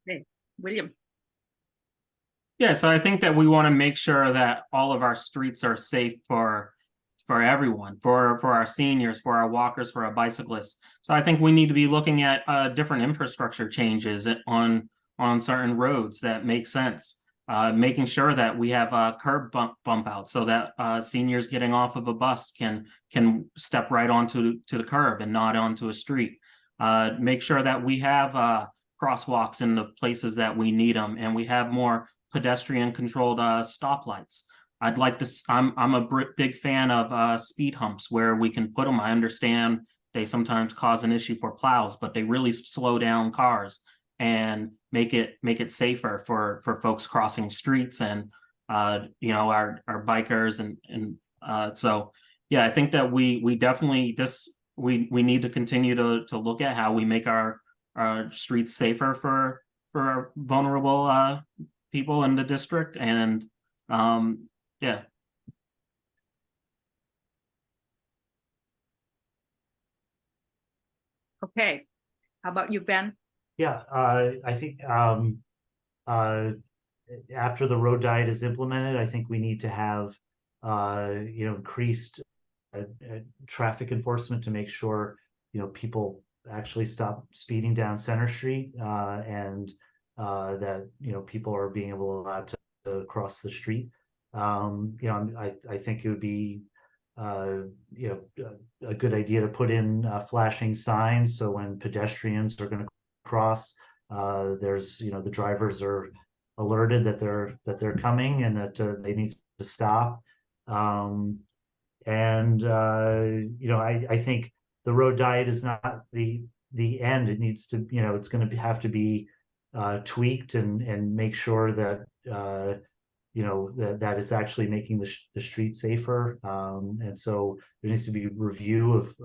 Okay, William. Yeah, so I think that we want to make sure that all of our streets are safe for everyone, for our seniors, for our walkers, for our bicyclists. So I think we need to be looking at different infrastructure changes on certain roads that make sense. Making sure that we have a curb bump out so that seniors getting off of a bus can step right onto the curb and not onto a street. Make sure that we have crosswalks in the places that we need them, and we have more pedestrian controlled stoplights. I'd like to. I'm a big fan of speed humps where we can put them. I understand they sometimes cause an issue for plows, but they really slow down cars and make it safer for folks crossing streets and you know, our bikers and so yeah, I think that we definitely we need to continue to look at how we make our streets safer for vulnerable people in the district. And yeah. Okay, how about you, Ben? Yeah, I think after the road diet is implemented, I think we need to have you know, increased traffic enforcement to make sure, you know, people actually stop speeding down Center Street and that, you know, people are being allowed to cross the street. You know, I think it would be you know, a good idea to put in flashing signs so when pedestrians are going to cross, there's, you know, the drivers are alerted that they're coming and that they need to stop. And you know, I think the road diet is not the end. It needs to, you know, it's going to have to be tweaked and make sure that you know, that it's actually making the street safer. And so there needs to be review of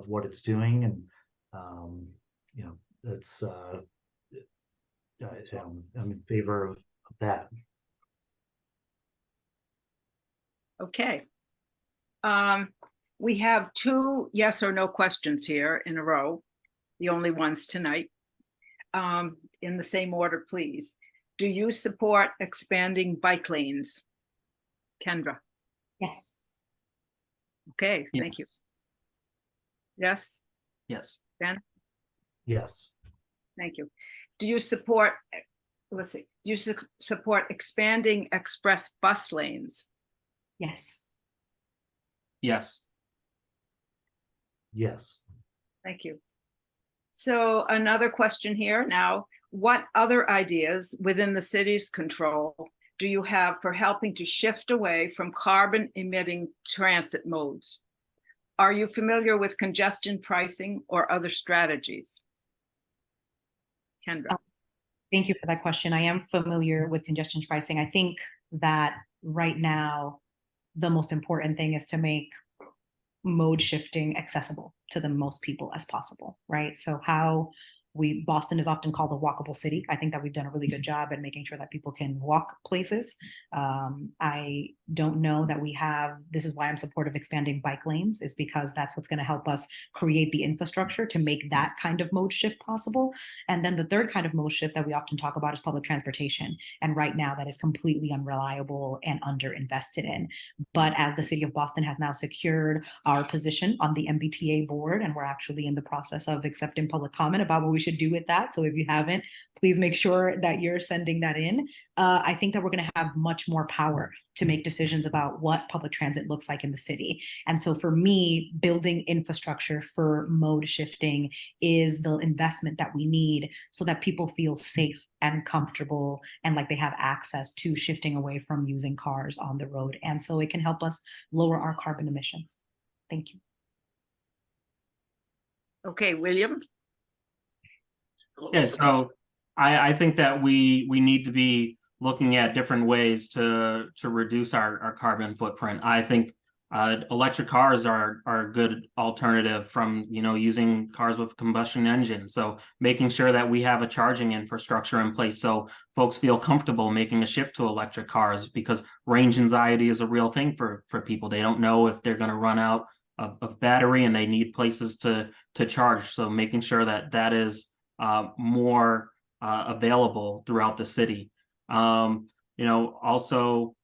what it's doing, and you know, that's I'm in favor of that. Okay. We have 2 yes or no questions here in a row, the only ones tonight. In the same order, please. Do you support expanding bike lanes? Kendra? Yes. Okay, thank you. Yes, Yes. Ben? Yes. Thank you. Do you support, let's see, do you support expanding express bus lanes? Yes. Yes. Yes. Thank you. So another question here now, what other ideas within the city's control do you have for helping to shift away from carbon emitting transit modes? Are you familiar with congestion pricing or other strategies? Kendra. Thank you for that question. I am familiar with congestion pricing. I think that right now, the most important thing is to make mode shifting accessible to the most people as possible, right? So how Boston is often called a walkable city. I think that we've done a really good job at making sure that people can walk places. I don't know that we have, this is why I'm supportive of expanding bike lanes, is because that's what's going to help us create the infrastructure to make that kind of mode shift possible. And then the third kind of mode shift that we often talk about is public transportation. And right now that is completely unreliable and underinvested in. But as the city of Boston has now secured our position on the MBTA board, and we're actually in the process of accepting public comment about what we should do with that. So if you haven't, please make sure that you're sending that in. I think that we're going to have much more power to make decisions about what public transit looks like in the city. And so for me, building infrastructure for mode shifting is the investment that we need so that people feel safe and comfortable and like they have access to shifting away from using cars on the road. And so it can help us lower our carbon emissions. Thank you. Okay, William. Yeah, so I think that we need to be looking at different ways to reduce our carbon footprint. I think electric cars are a good alternative from, using cars with combustion engine. So making sure that we have a charging infrastructure in place so folks feel comfortable making a shift to electric cars, because range anxiety is a real thing for people. They don't know if they're going to run out of battery and they need places to charge. So making sure that is more available throughout the city. Also,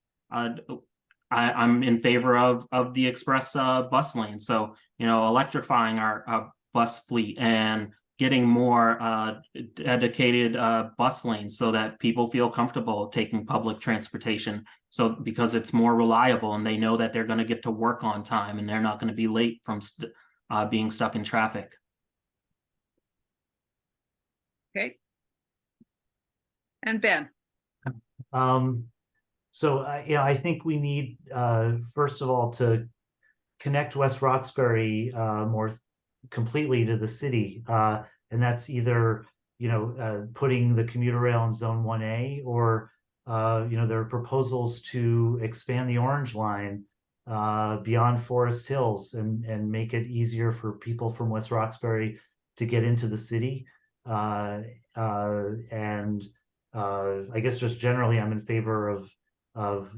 I'm in favor of the express bus lane. So, electrifying our bus fleet and getting more dedicated bus lanes so that people feel comfortable taking public transportation. So because it's more reliable and they know that they're going to get to work on time and they're not going to be late from being stuck in traffic. Okay. And Ben. So I think we need, first of all, to connect West Roxbury more completely to the city. And that's either, putting the commuter rail in Zone 1A, or, there are proposals to expand the Orange Line beyond Forest Hills and make it easier for people from West Roxbury to get into the city. I guess just generally, I'm in favor of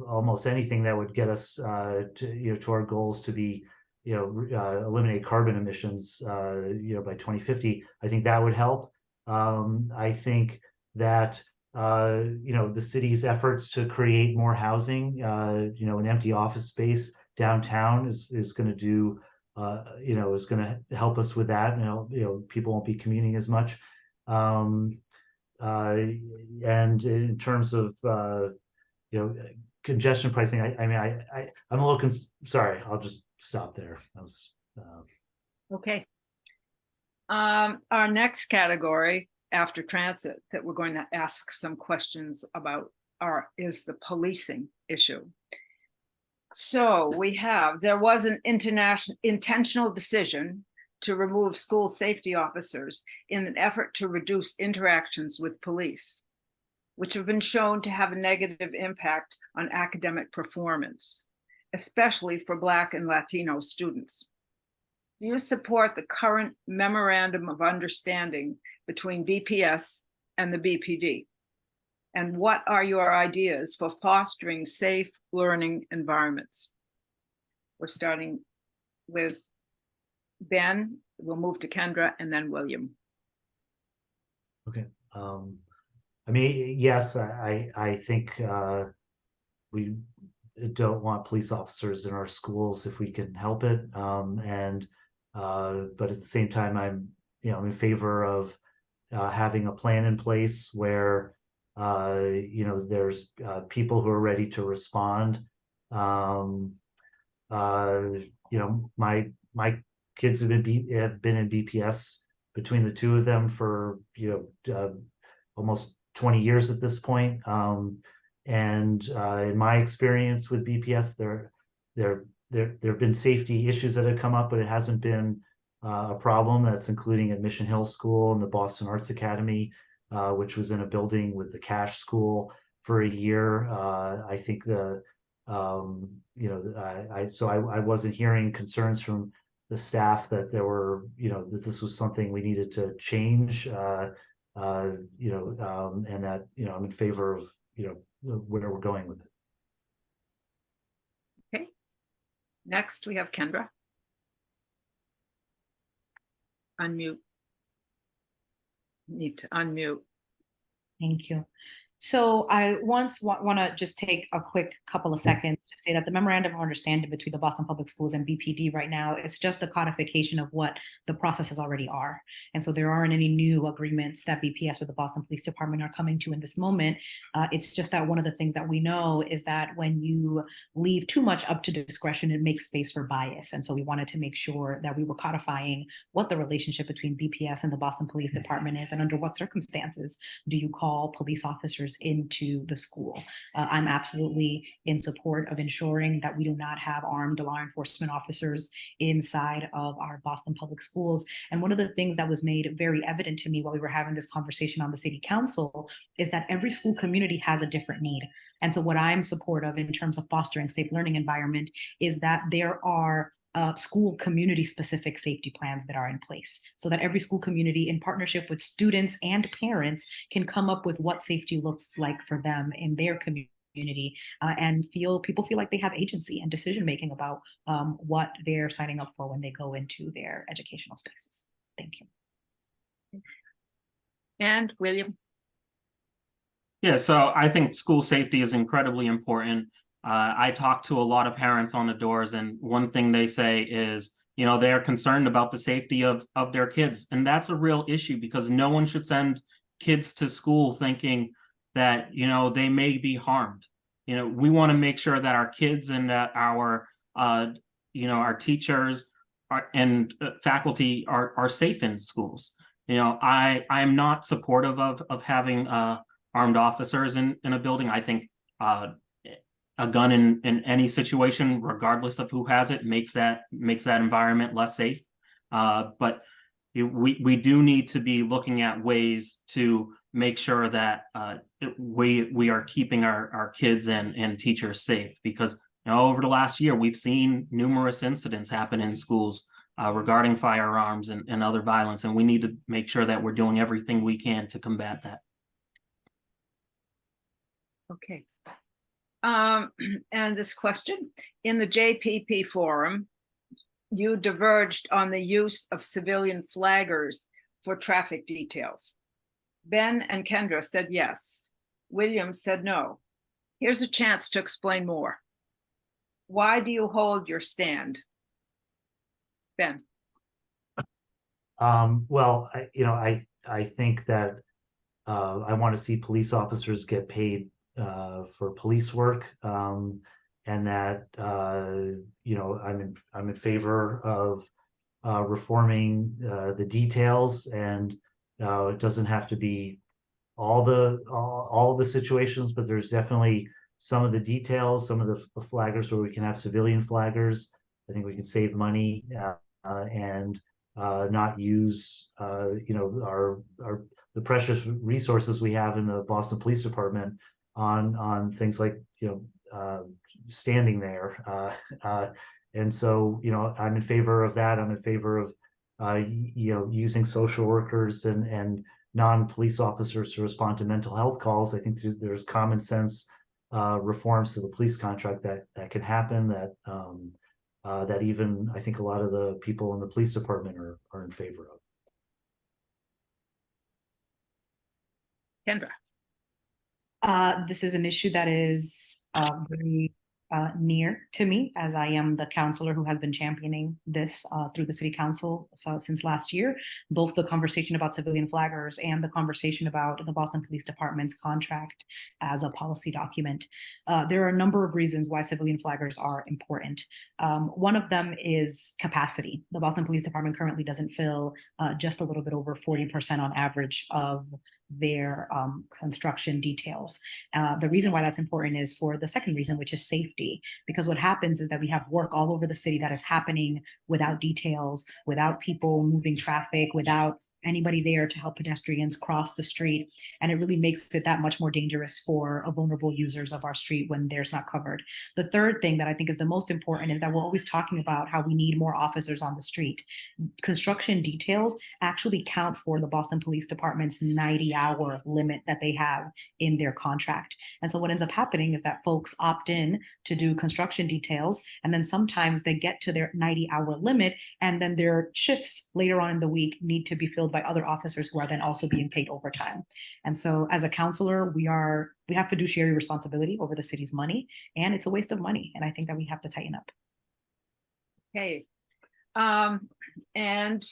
almost anything that would get us to our goals to be, eliminate carbon emissions, by 2050. I think that would help. I think that the city's efforts to create more housing, an empty office space downtown is going to do, is going to help us with that. People won't be commuting as much. And in terms of congestion pricing, I'm a little sorry. I'll just stop there. That was Okay. Our next category after transit that we're going to ask some questions about is the policing issue. So there was an intentional decision to remove school safety officers in an effort to reduce interactions with police, which have been shown to have a negative impact on academic performance, especially for Black and Latino students. Do you support the current memorandum of understanding between BPS and the BPD? And what are your ideas for fostering safe learning environments? We're starting with Ben, we'll move to Kendra, and then William. okay. Yes, I think we don't want police officers in our schools if we can help it. But at the same time, I'm in favor of having a plan in place where there's people who are ready to respond. My kids have been in BPS, between the two of them, for almost 20 years at this point. In my experience with BPS, there have been safety issues that have come up, but it hasn't been a problem. That's including at Mission Hill School and the Boston Arts Academy, which was in a building with the Cash School for a year. I think I wasn't hearing concerns from the staff that there were, that this was something we needed to change, and that, I'm in favor of, where we're going with it. Okay. Next, we have Kendra. Unmute. Need to unmute. Thank you. So I want to just take a quick couple of seconds to say that the memorandum of understanding between the Boston Public Schools and BPD right now, it's just a codification of what the processes already are. And so there aren't any new agreements that BPS or the Boston Police Department are coming to in this moment. It's just that one of the things that we know is that when you leave too much up to discretion, it makes space for bias. And so we wanted to make sure that we were codifying what the relationship between BPS and the Boston Police Department is, and under what circumstances do you call police officers officers into the school. I'm absolutely in support of ensuring that we do not have armed law enforcement officers inside of our Boston Public Schools. And one of the things that was made very evident to me while we were having this conversation on the city council is that every school community has a different need. And so what I'm supportive of in terms of fostering safe learning environment is that there are school community specific safety plans that are in place so that every school community in partnership with students and parents can come up with what safety looks like for them in their community and people feel like they have agency and decision making about what they're signing up for when they go into their educational spaces. Thank you. And William? Yeah, so I think school safety is incredibly important. I talk to a lot of parents on the doors, and one thing they say is, you know, they are concerned about the safety of their kids. And that's a real issue because no one should send kids to school thinking that, you know, they may be harmed. You know, we want to make sure that our kids and that our, you know, our teachers and faculty are safe in schools. You know, I am not supportive of having armed officers in a building. I think a gun in any situation, regardless of who has it, makes that environment less safe. But we do need to be looking at ways to make sure that we are keeping our kids and teachers safe, because you know, over the last year we've seen numerous incidents happen in schools regarding firearms and other violence, and we need to make sure that we're doing everything we can to combat that. Okay. And this question, in the JPP forum, you diverged on the use of civilian flaggers for traffic details. Ben and Kendra said yes. William said no. Here's a chance to explain more. Why do you hold your stand? Ben. Well, I think that I want to see police officers get paid for police work, and that you know, I'm in favor of reforming the details, and it doesn't have to be all the situations, but there's definitely some of the details, some of the flaggers where we can have civilian flaggers. I think we can save money and not use you know, the precious resources we have in the Boston Police Department on things like, you know, standing there. And so, you know, I'm in favor of that. I'm in favor of, you know, using social workers and non-police officers to respond to mental health calls. I think there's common sense reforms to the police contract that can happen, that even I think a lot of the people in the police department are in favor of. Kendra. This is an issue that is very near to me, as I am the counselor who has been championing this through the city council since last year. Both the conversation about civilian flaggers and the conversation about the Boston Police Department's contract as a policy document. There are a number of reasons why civilian flaggers are important. One of them is capacity. The Boston Police Department currently doesn't fill just a little bit over 40% on average of their construction details. The reason why that's important is for the second reason, which is safety, because what happens is that we have work all over the city that is happening without details, without people moving traffic, without anybody there to help pedestrians cross the street. And it really makes it that much more dangerous for vulnerable users of our street when there's not covered. The third thing that I think is the most important is that we're always talking about how we need more officers on the street. Construction details actually count for the Boston Police Department's 90-hour limit that they have in their contract. And so what ends up happening is that folks opt in to do construction details, and then sometimes they get to their 90-hour limit, and then their shifts later on in the week need to be filled by other officers who are then also being paid overtime. And so as a counselor, we have fiduciary responsibility over the city's money, and it's a waste of money. And I think that we have to tighten up. Okay. And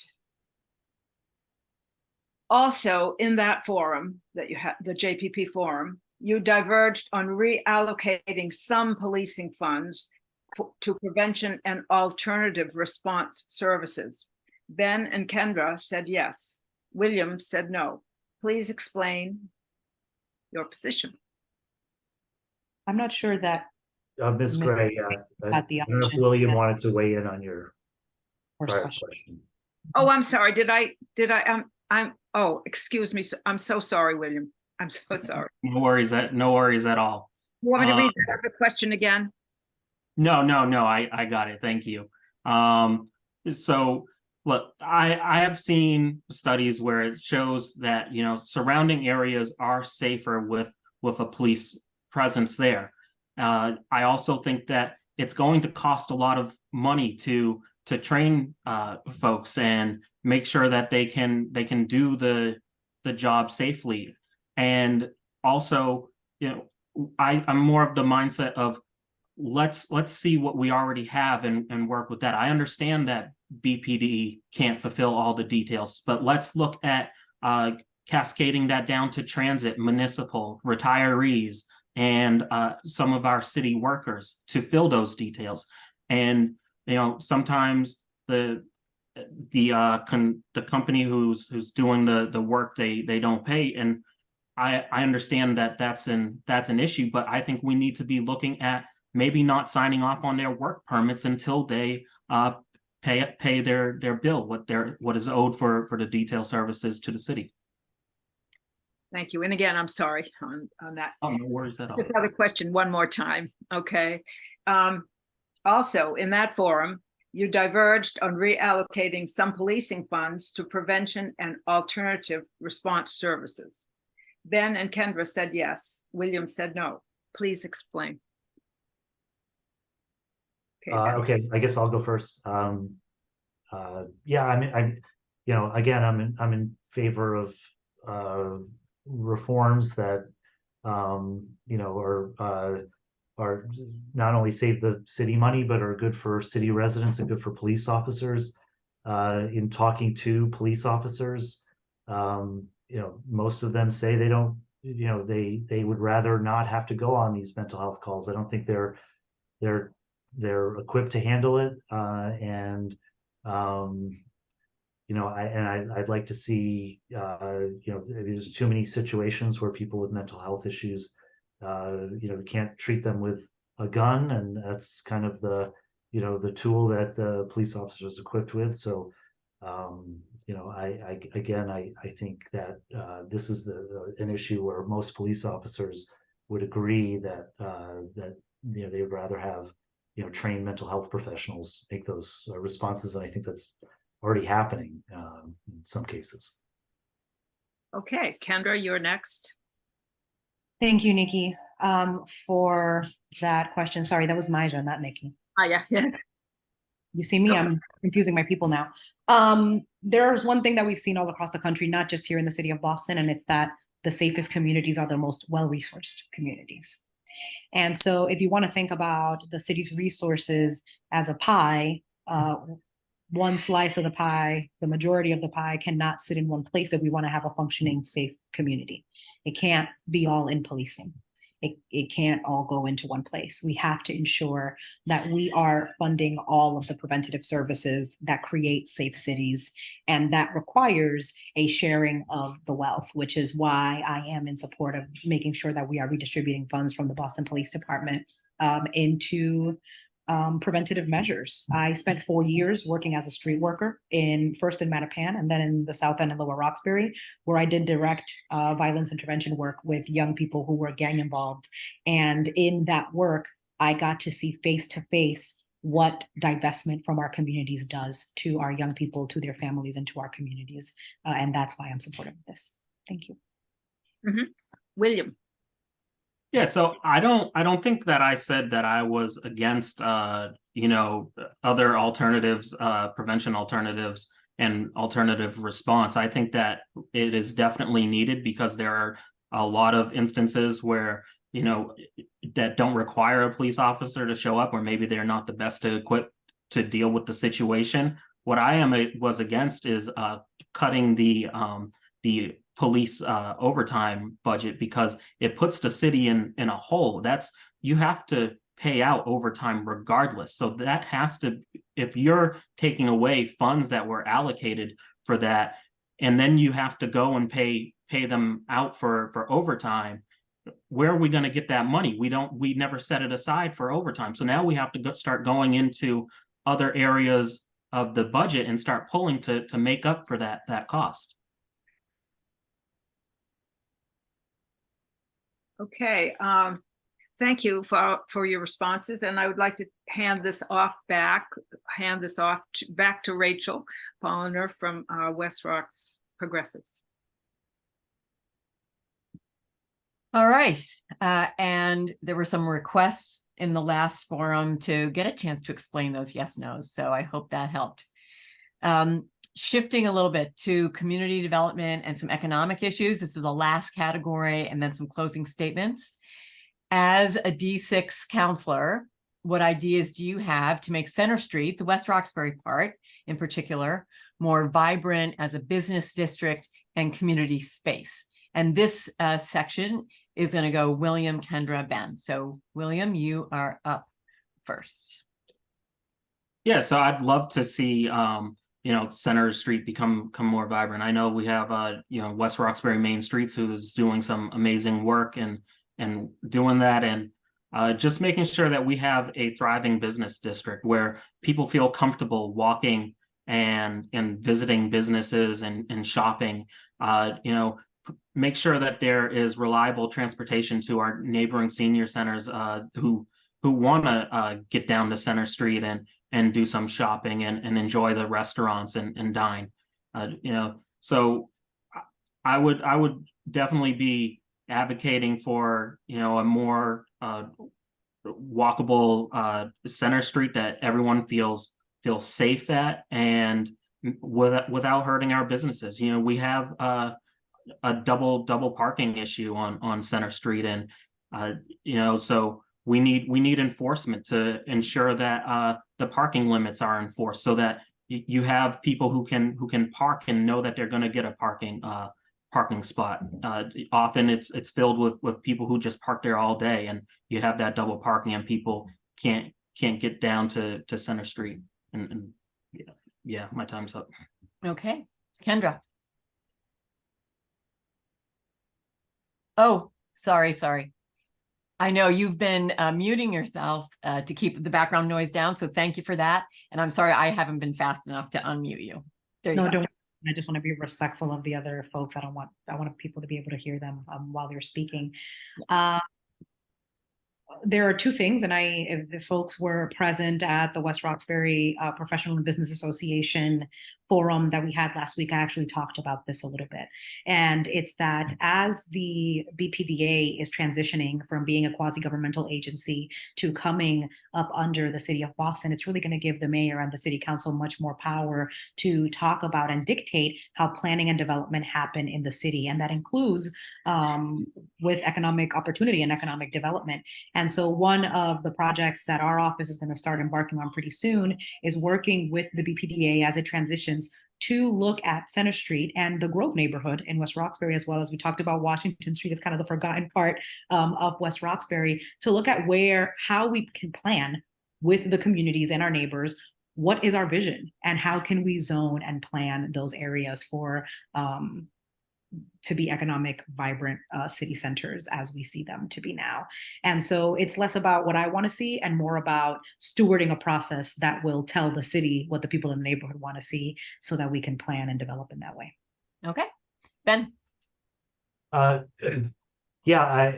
also in that forum that you had, the JPP forum, you diverged on reallocating some policing funds to prevention and alternative response services. Ben and Kendra said yes. William said no. Please explain. your position. I'm not sure that Ms. Ms. Gray, I had the don't know if option to William answer wanted to weigh in on your first prior question. question. Oh, I'm sorry. Oh, excuse me. I'm so sorry, William. I'm so sorry. No worries at all. You want me to Uh, read the question again? No, I got it. Thank you. So look, I have seen studies where it shows that, you know, surrounding areas are safer with a police presence there. I also think that it's going to cost a lot of money to train folks and make sure that they can do the job safely. And also, you know, I'm more of the mindset of let's see what we already have and work with that. I understand that BPD can't fulfill all the details, but let's look at cascading that down to transit, municipal, retirees, and some of our city workers to fill those details. And you know, sometimes the company who's doing the work, they don't pay. And I understand that that's an issue, but I think we need to be looking at maybe not signing off on their work permits until they pay their bill, what is owed for the detail services to the city. Thank you. And again, I'm sorry on that. Oh, no worries at all. Just another question one more time. Okay. Also, in that forum, you diverged on reallocating some policing funds to prevention and alternative response services. Ben and Kendra said yes. William said no. Please explain. Okay, Ben. Okay, I guess I'll go first. Yeah, I mean, you know, again, I'm in favor of reforms that you know are not only save the city money, but are good for city residents and good for police officers. In talking to police officers, you know, most of them say they don't, you know, they would rather not have to go on these mental health calls. I don't think they're equipped to handle it. And you know, I'd like to see, you know, there's too many situations where people with mental health issues, you know, can't treat them with a gun, and that's kind of the, you know, the tool that the police officer is equipped with. So, you know, I think that this is an issue where most police officers would agree that that, you know, they would rather have, you know, trained mental health professionals make those responses, and I think that's already happening in some cases. Okay, Kendra, you're next. Thank you, Nikki, for that question. Sorry, that was Maja, not Nikki. Oh, yeah. You see me, Okay. I'm confusing my people now. There's one thing that we've seen all across the country, not just here in the city of Boston, and it's that the safest communities are the most well-resourced communities. And so if you want to think about the city's resources as a pie, one slice of the pie, the majority of the pie cannot sit in one place if we want to have a functioning, safe community. It can't be all in policing. It can't all go into one place. We have to ensure that we are funding all of the preventative services that create safe cities, and that requires a sharing of the wealth, which is why I am in support of making sure that we are redistributing funds from the Boston Police Department into preventative measures. I spent 4 years working as a street worker first in Mattapan and then in the South End and Lower Roxbury, where I did direct violence intervention work with young people who were gang involved. And in that work, I got to see face to face what divestment from our communities does to our young people, to their families, and to our communities. And that's why I'm supportive of this. Thank you. Mm-hmm. William. Yeah, so I don't think that I said that I was against you know, other alternatives, prevention alternatives and alternative response. I think that it is definitely needed because there are a lot of instances where, you know, that don't require a police officer to show up, or maybe they're not the best equipped to deal with the situation. What I was against is cutting the police overtime budget, because it puts the city in a hole. You have to pay out overtime regardless. So that has to, if you're taking away funds that were allocated for that, and then you have to go and pay them out for overtime, where are we going to get that money? We never set it aside for overtime. So now we have to start going into other areas of the budget and start pulling to make up for that cost. Okay, thank you for your responses, and I would like to hand this off back to Rachel Polliner from West Rocks Progressives. All right, and there were some requests in the last forum to get a chance to explain those yes, nos, so I hope that helped. Shifting a little bit to community development and some economic issues. This is the last category, and then some closing statements. As a D6 counselor, what ideas do you have to make Center Street, the West Roxbury part in particular, more vibrant as a business district and community space? And this section is going to go William, Kendra, Ben. So William, you are up first. Yeah, so I'd love to see Center Street become more vibrant. I know we have West Roxbury Main Streets, who's doing some amazing work and doing that, and just making sure that we have a thriving business district where people feel comfortable walking and visiting businesses and shopping. Make sure that there is reliable transportation to our neighboring senior centers who want to get down to Center Street and do some shopping and enjoy the restaurants and dine. So I would definitely be advocating for a more walkable Center Street that everyone feels safe at, and without hurting our businesses. We have a double parking issue on Center Street, and so we need enforcement to ensure that the parking limits are enforced, so that you have people who can park and know that they're going to get a parking spot. Often it's filled with people who just park there all day, and you have that double parking, and people can't get down to Center Street. And yeah, my time's up. Okay, Kendra. Oh, sorry. I know you've been muting yourself to keep the background noise down, so thank you for that. And I'm sorry I haven't been fast enough to unmute you. There you go. Don't. I just want to be respectful of the other folks. I want people to be able to hear them while they're speaking. There are two things, and if the folks were present at the West Roxbury Professional and Business Association forum that we had last week, I actually talked about this a little bit. And it's that as the BPDA is transitioning from being a quasi-governmental agency to coming up under the city of Boston, it's really going to give the mayor and the city council much more power to talk about and dictate how planning and development happen in the city. And that includes with economic opportunity and economic development. And so one of the projects that our office is going to start embarking on pretty soon is working with the BPDA as it transitions to look at Center Street and the Grove neighborhood in West Roxbury, as well as we talked about Washington Street as kind of the forgotten part of West Roxbury, to look at how we can plan with the communities and our neighbors. What is our vision, and how can we zone and plan those areas for to be economic, vibrant city centers as we see them to be now. And so it's less about what I want to see and more about stewarding a process that will tell the city what the people in the neighborhood want to see, so that we can plan and develop in that way. Okay, Ben. Yeah,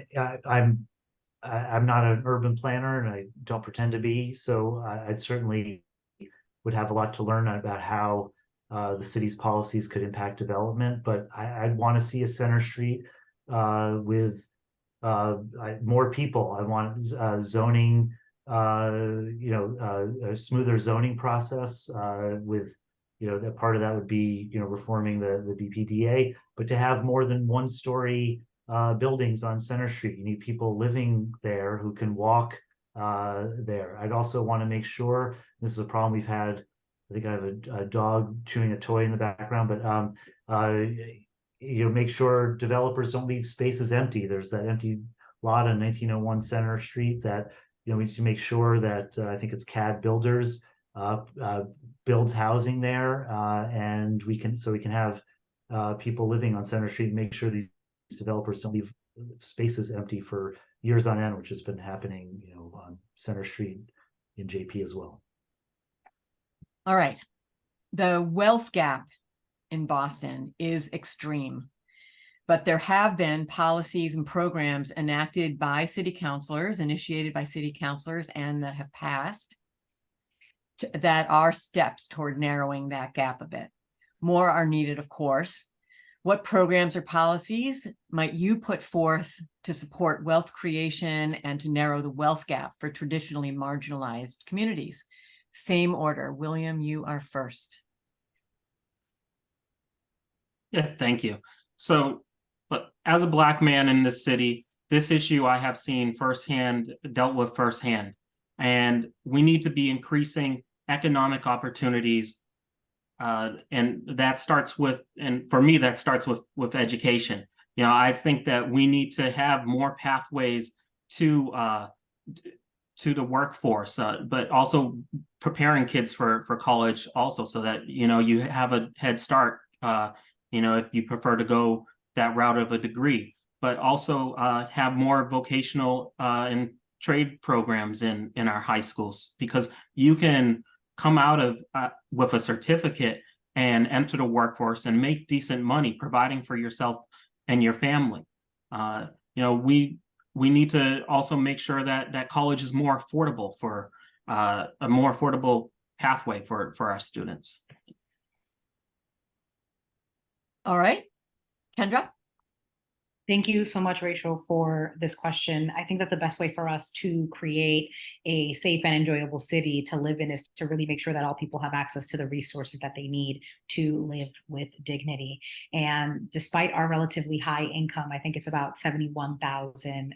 I'm not an urban planner, and I don't pretend to be. So I'd certainly would have a lot to learn about how the city's policies could impact development, but I'd want to see a Center Street with more people. I want zoning, a smoother zoning process with, that part of that would be, reforming the BPDA, but to have more than one-story buildings on Center Street. You need people living there who can walk there. I'd also want to make sure, this is a problem we've had, I think I have a dog chewing a toy in the background, but make sure developers don't leave spaces empty. There's that empty lot on 1901 Center Street that we need to make sure that I think it's CAD Builders builds housing there, and we can have people living on Center Street and make sure these developers don't leave spaces empty for years on end, which has been happening, on Center Street in JP as well. All right. The wealth gap in Boston is extreme, but there have been policies and programs enacted by city councilors, initiated by city councilors, and that have passed that are steps toward narrowing that gap a bit. More are needed, of course. What programs or policies might you put forth to support wealth creation and to narrow the wealth gap for traditionally marginalized communities? Same order. William, you are first. Yeah, thank you. So, but as a Black man in this city, this issue I have seen firsthand, dealt with firsthand, and we need to be increasing economic opportunities. And that starts with, and for me, that starts with education. I think that we need to have more pathways to the workforce, but also preparing kids for college also, so that, you have a head start, if you prefer to go that route of a degree, but also have more vocational and trade programs in our high schools, because you can come out of with a certificate and enter the workforce and make decent money providing for yourself and your family. We need to also make sure that college is more affordable, for a more affordable pathway for our students. All right, Kendra? Thank you so much, Rachel, for this question. I think that the best way for us to create a safe and enjoyable city to live in is to really make sure that all people have access to the resources that they need to live with dignity. And despite our relatively high income, I think it's about $71,000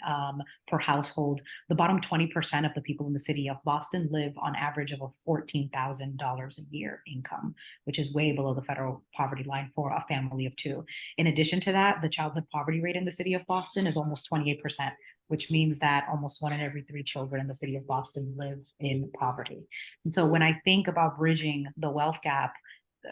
per household, the bottom 20% of the people in the city of Boston live on average of a $14,000 a year income, which is way below the federal poverty line for a family of two. In addition to that, the childhood poverty rate in the city of Boston is almost 28%, which means that almost 1 in every 3 children in the city of Boston live in poverty. And so when I think about bridging the wealth gap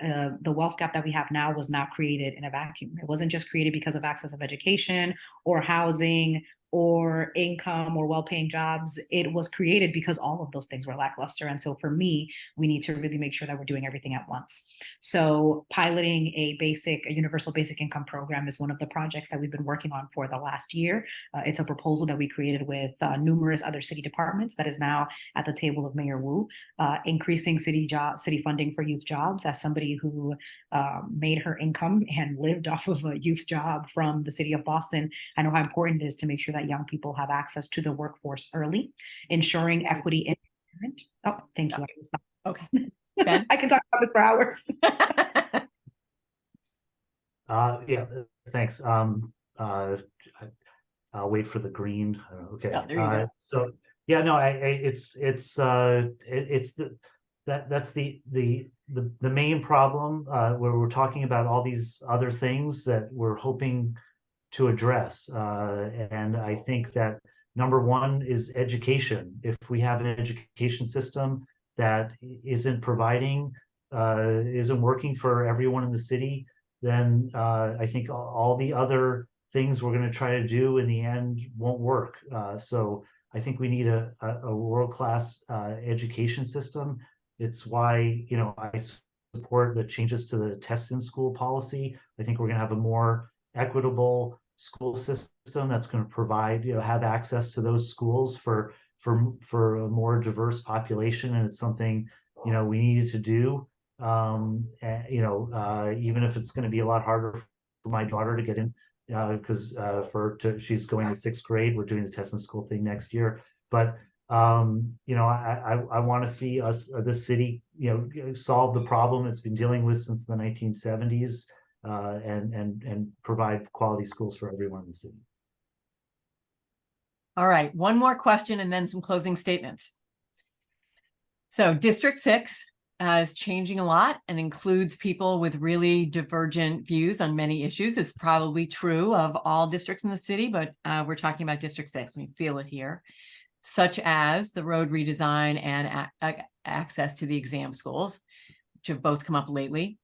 that we have now was not created in a vacuum. It wasn't just created because of access of education or housing or income or well-paying jobs. It was created because all of those things were lackluster. And so for me, we need to really make sure that we're doing everything at once. So piloting a universal basic income program is one of the projects that we've been working on for the last year. It's a proposal that we created with numerous other city departments that is now at the table of Mayor Wu, increasing city funding for youth jobs. As somebody who made her income and lived off of a youth job from the city of Boston, I know how important it is to make sure that young people have access to the workforce early, ensuring equity in employment. Oh, thank you. Okay. Ben? I can talk about this for hours. Yeah, thanks. I'll wait for the green. Okay. Yeah, there you go. So yeah, no, that's the main problem where we're talking about all these other things that we're hoping to address. And I think that number one is education. If we have an education system that isn't working for everyone in the city, then I think all the other things we're going to try to do in the end won't work. So I think we need a world-class education system. It's why, I support the changes to the test in school policy. I think we're going to have a more equitable school system that's going to provide, have access to those schools for a more diverse population. And it's something, we needed to do. Even if it's going to be a lot harder for my daughter to get in, because she's going to 6th grade. We're doing the test in school thing next year. But I want to see the city, solve the problem it's been dealing with since the 1970s. And provide quality schools for everyone in the city. All right, one more question and then some closing statements. So District 6 is changing a lot and includes people with really divergent views on many issues. It's probably true of all districts in the city, but we're talking about District 6. We feel it here, such as the road redesign and access to the exam schools, which have both come up lately.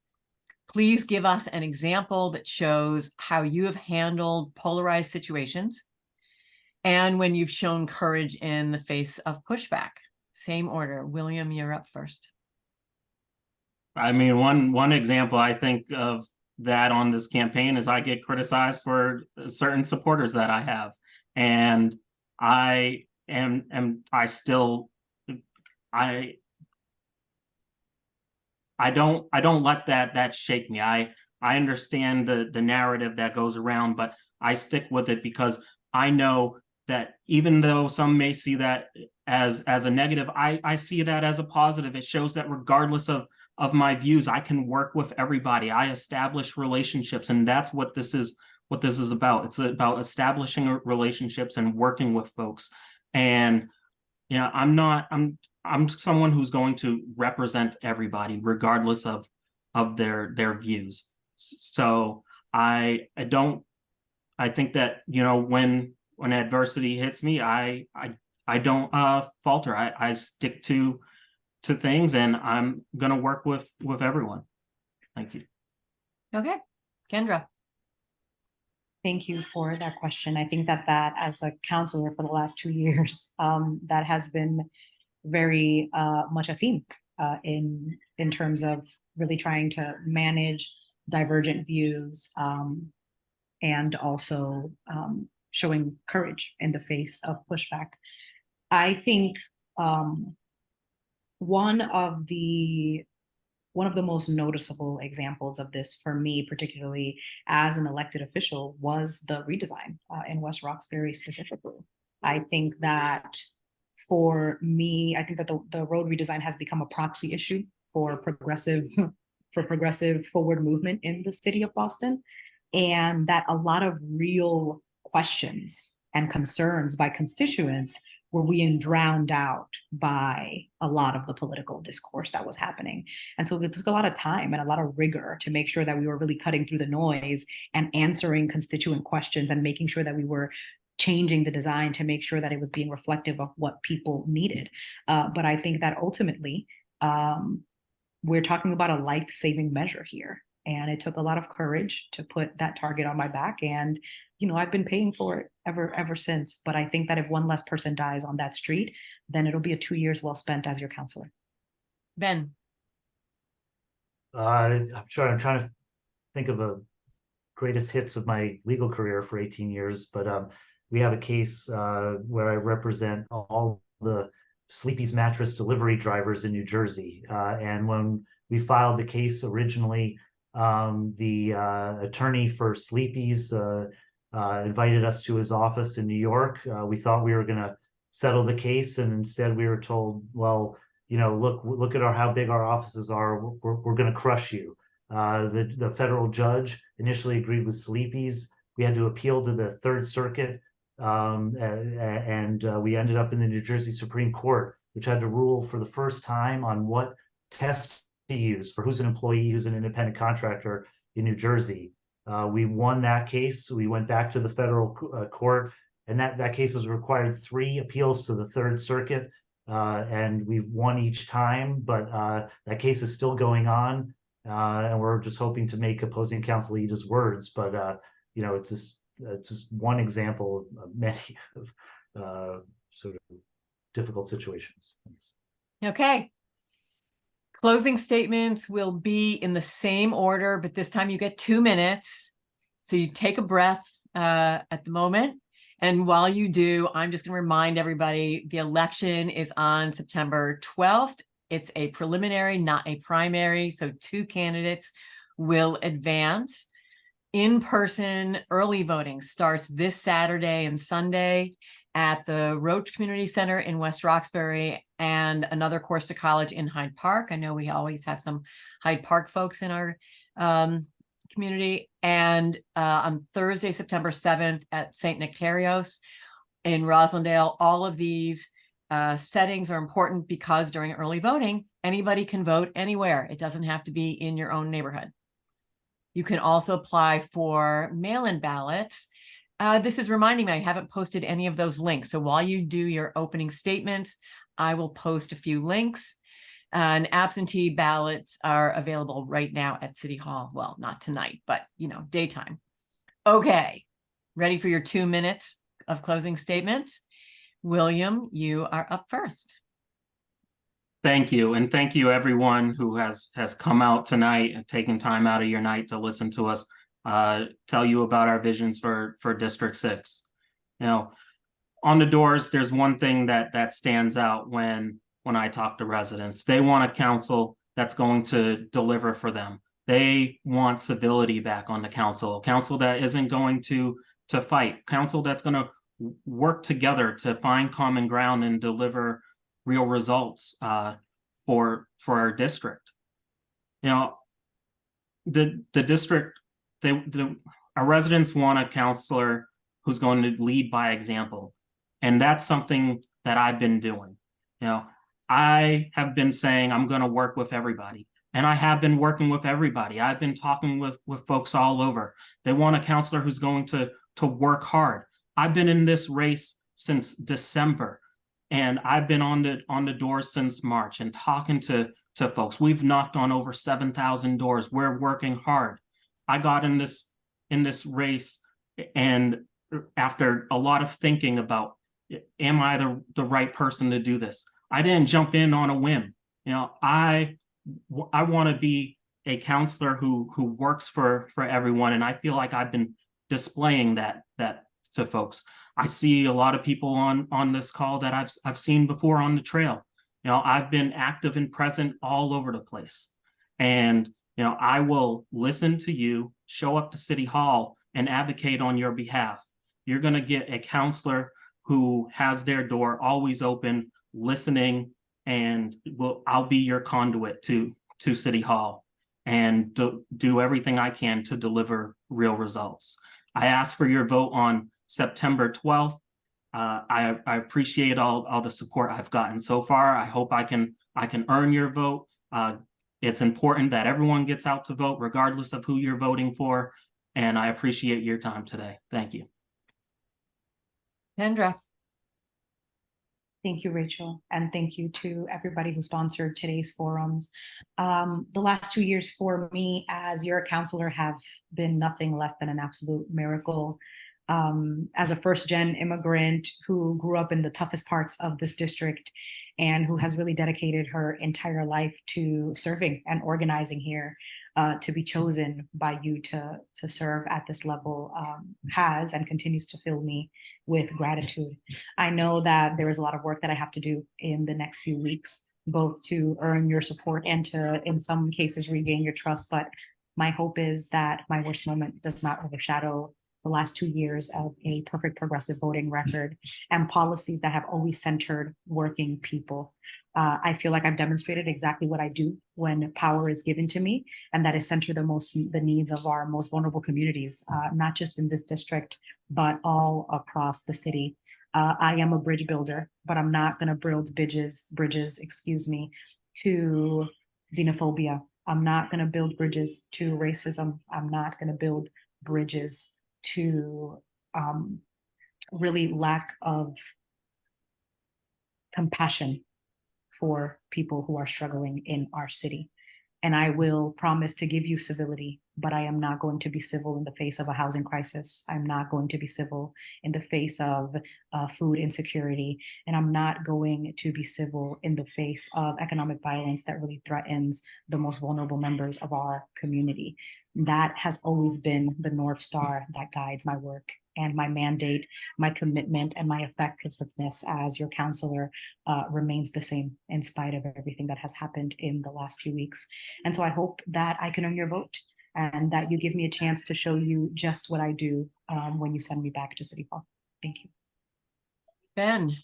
Please give us an example that shows how you have handled polarized situations and when you've shown courage in the face of pushback. Same order. William, you're up first. I mean, one example I think of that on this campaign is I get criticized for certain supporters that I have, and I don't let that shake me. I understand the narrative that goes around, but I stick with it because I know that even though some may see that as a negative, I see that as a positive. It shows that regardless of my views, I can work with everybody. I establish relationships, and that's what this is about. It's about establishing relationships and working with folks. And yeah, I'm someone who's going to represent everybody regardless of their views. So I think that, you know, when adversity hits me, I don't falter. I stick to things, and I'm gonna work with everyone. Thank you. Okay, Kendra. Thank you for that question. I think that as a counselor for the last 2 years, that has been very much a theme in terms of really trying to manage divergent views, and also showing courage in the face of pushback. I think one of the most noticeable examples of this for me, particularly as an elected official, was the redesign in West Roxbury specifically. I think that for me, I think that the road redesign has become a proxy issue for progressive forward movement in the city of Boston, and that a lot of real questions and concerns by constituents were being drowned out by a lot of the political discourse that was happening. And so it took a lot of time and a lot of rigor to make sure that we were really cutting through the noise and answering constituent questions and making sure that we were changing the design to make sure that it was being reflective of what people needed. But I think that ultimately, we're talking about a life-saving measure here. And it took a lot of courage to put that target on my back. And, you know, I've been paying for it ever since. But I think that if one less person dies on that street, then it'll be a 2 years well spent as your counselor. Ben. I'm trying to think of a greatest hits of my legal career for 18 years, but we have a case where I represent all the Sleepy's mattress delivery drivers in New Jersey. And when we filed the case originally, the attorney for Sleepy's invited us to his office in New York. We thought we were going to settle the case, and instead we were told, well, you know, look at how big our offices are. We're going to crush you. The federal judge initially agreed with Sleepy's. We had to appeal to the Third Circuit, and we ended up in the New Jersey Supreme Court, which had to rule for the first time on what test to use for who's an employee, who's an independent contractor in New Jersey. We won that case. We went back to the federal court, and that case has required 3 appeals to the Third Circuit, and we've won each time, but that case is still going on, and we're just hoping to make opposing counsel eat his words. But you know, it's just one example of many of sort of difficult situations. Thanks. Okay. Closing statements will be in the same order, but this time you get 2 minutes. So you take a breath at the moment. And while you do, I'm just going to remind everybody, the election is on September 12th. It's a preliminary, not a primary. So 2 candidates will advance. In-person early voting starts this Saturday and Sunday at the Roach Community Center in West Roxbury and another Corsta College in Hyde Park. I know we always have some Hyde Park folks in our community. And on Thursday, September 7th at St. Nectarios in Roslindale. All of these settings are important because during early voting, anybody can vote anywhere. It doesn't have to be in your own neighborhood. You can also apply for mail-in ballots. This is reminding me, I haven't posted any of those links. So while you do your opening statements, I will post a few links. And absentee ballots are available right now at City Hall. Well, not tonight, but daytime. Okay, ready for your 2 minutes of closing statements? William, you are up first. Thank you, and thank you everyone who has come out tonight and taken time out of your night to listen to us tell you about our visions for District 6. On the doors, there's one thing that stands out when I talk to residents. They want a council that's going to deliver for them. They want civility back on the council that isn't going to fight, council that's going to work together to find common ground and deliver real results for our district. The district, our residents want a counselor who's going to lead by example, and that's something that I've been doing. I have been saying I'm going to work with everybody, and I have been working with everybody. I've been talking with folks all over. They want a counselor who's going to work hard. I've been in this race since December, and I've been on the doors since March and talking to folks. We've knocked on over 7,000 doors. We're working hard. I got in this race, and after a lot of thinking about, am I the right person to do this? I didn't jump in on a whim. I want to be a counselor who works for everyone, and I feel like I've been displaying that to folks. I see a lot of people on this call that I've seen before on the trail. I've been active and present all over the place, and I will listen to you, show up to City Hall, and advocate on your behalf. You're going to get a counselor who has their door always open, listening, and I'll be your conduit to City Hall and do everything I can to deliver real results. I ask for your vote on September 12th. I appreciate all the support I've gotten so far. I hope I can earn your vote. It's important that everyone gets out to vote regardless of who you're voting for, and I appreciate your time today. Thank you. Kendra. Thank you, Rachel, and thank you to everybody who sponsored today's forums. The last 2 years for me as your counselor have been nothing less than an absolute miracle. As a first-gen immigrant who grew up in the toughest parts of this district and who has really dedicated her entire life to serving and organizing here, to be chosen by you to serve at this level has and continues to fill me with gratitude. I know that there is a lot of work that I have to do in the next few weeks, both to earn your support and to, in some cases, regain your trust. But my hope is that my worst moment does not overshadow the last 2 years of a perfect progressive voting record and policies that have always centered working people. I feel like I've demonstrated exactly what I do when power is given to me, and that is center the needs of our most vulnerable communities, not just in this district, but all across the city. I am a bridge builder, but I'm not going to build bridges, to xenophobia. I'm not going to build bridges to racism. I'm not going to build bridges to really lack of compassion for people who are struggling in our city. And I will promise to give you civility, but I am not going to be civil in the face of a housing crisis. I'm not going to be civil in the face of food insecurity. And I'm not going to be civil in the face of economic violence that really threatens the most vulnerable members of our community. That has always been the North Star that guides my work and my mandate. My commitment and my effectiveness as your counselor remains the same in spite of everything that has happened in the last few weeks. And so I hope that I can earn your vote and that you give me a chance to show you just what I do when you send me back to City Hall. Thank you. Ben.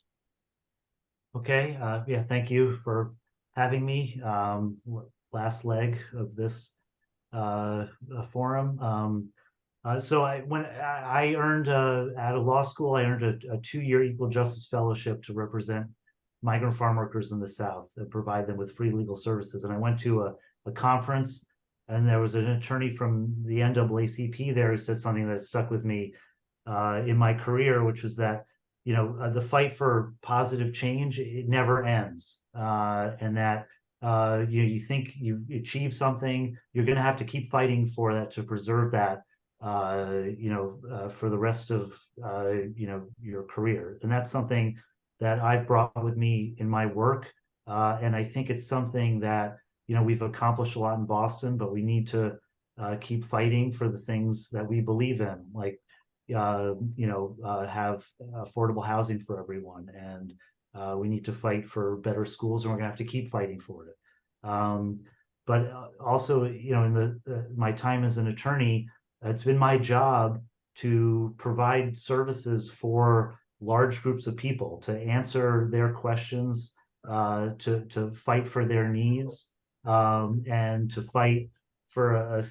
Okay, yeah, thank you for having me. Last leg of this forum. So when I earned out of law school, I earned a 2-year Equal Justice Fellowship to represent migrant farm workers in the South and provide them with free legal services. And I went to a conference, and there was an attorney from the NAACP there who said something that stuck with me in my career, which was that the fight for positive change, it never ends, and that you think you've achieved something, you're going to have to keep fighting for that, to preserve that, for the rest of, your career. And that's something that I've brought with me in my work. And I think it's something that, we've accomplished a lot in Boston, but we need to keep fighting for the things that we believe in, like, have affordable housing for everyone. And we need to fight for better schools, and we're gonna have to keep fighting for it. But also, in my time as an attorney, it's been my job to provide services for large groups of people, to answer their questions, to fight for their needs, and to fight for a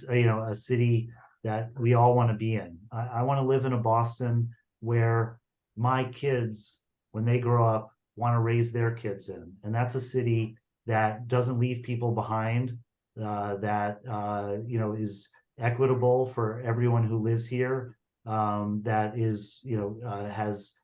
city that we all want to be in. I want to live in a Boston where my kids, when they grow up, want to raise their kids in. And that's a city that doesn't leave people behind, that is equitable for everyone who lives here, that is, has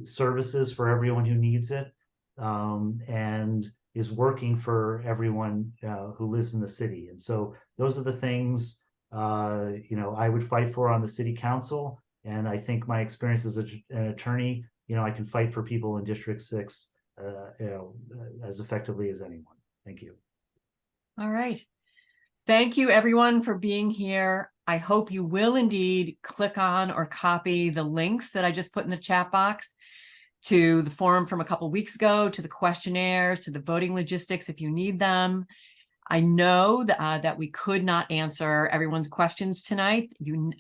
services for everyone who needs it, and is working for everyone who lives in the city. And so those are the things I would fight for on the city council. And I think my experience as an attorney, I can fight for people in District 6, as effectively as anyone. Thank you. All right. Thank you, everyone, for being here. I hope you will indeed click on or copy the links that I just put in the chat box to the forum from a couple weeks ago, to the questionnaires, to the voting logistics if you need them. I know that we could not answer everyone's questions tonight.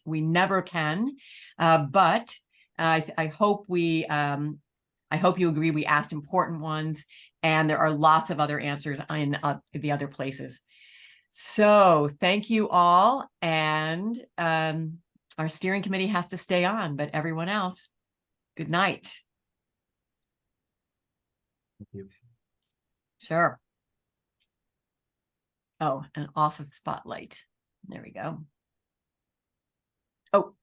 We never can, but I hope I hope you agree we asked important ones, and there are lots of other answers in the other places. So thank you all, and our steering committee has to stay on, but everyone else, good night. Thank you. Sure. Oh, and off of spotlight. There we go. Oh,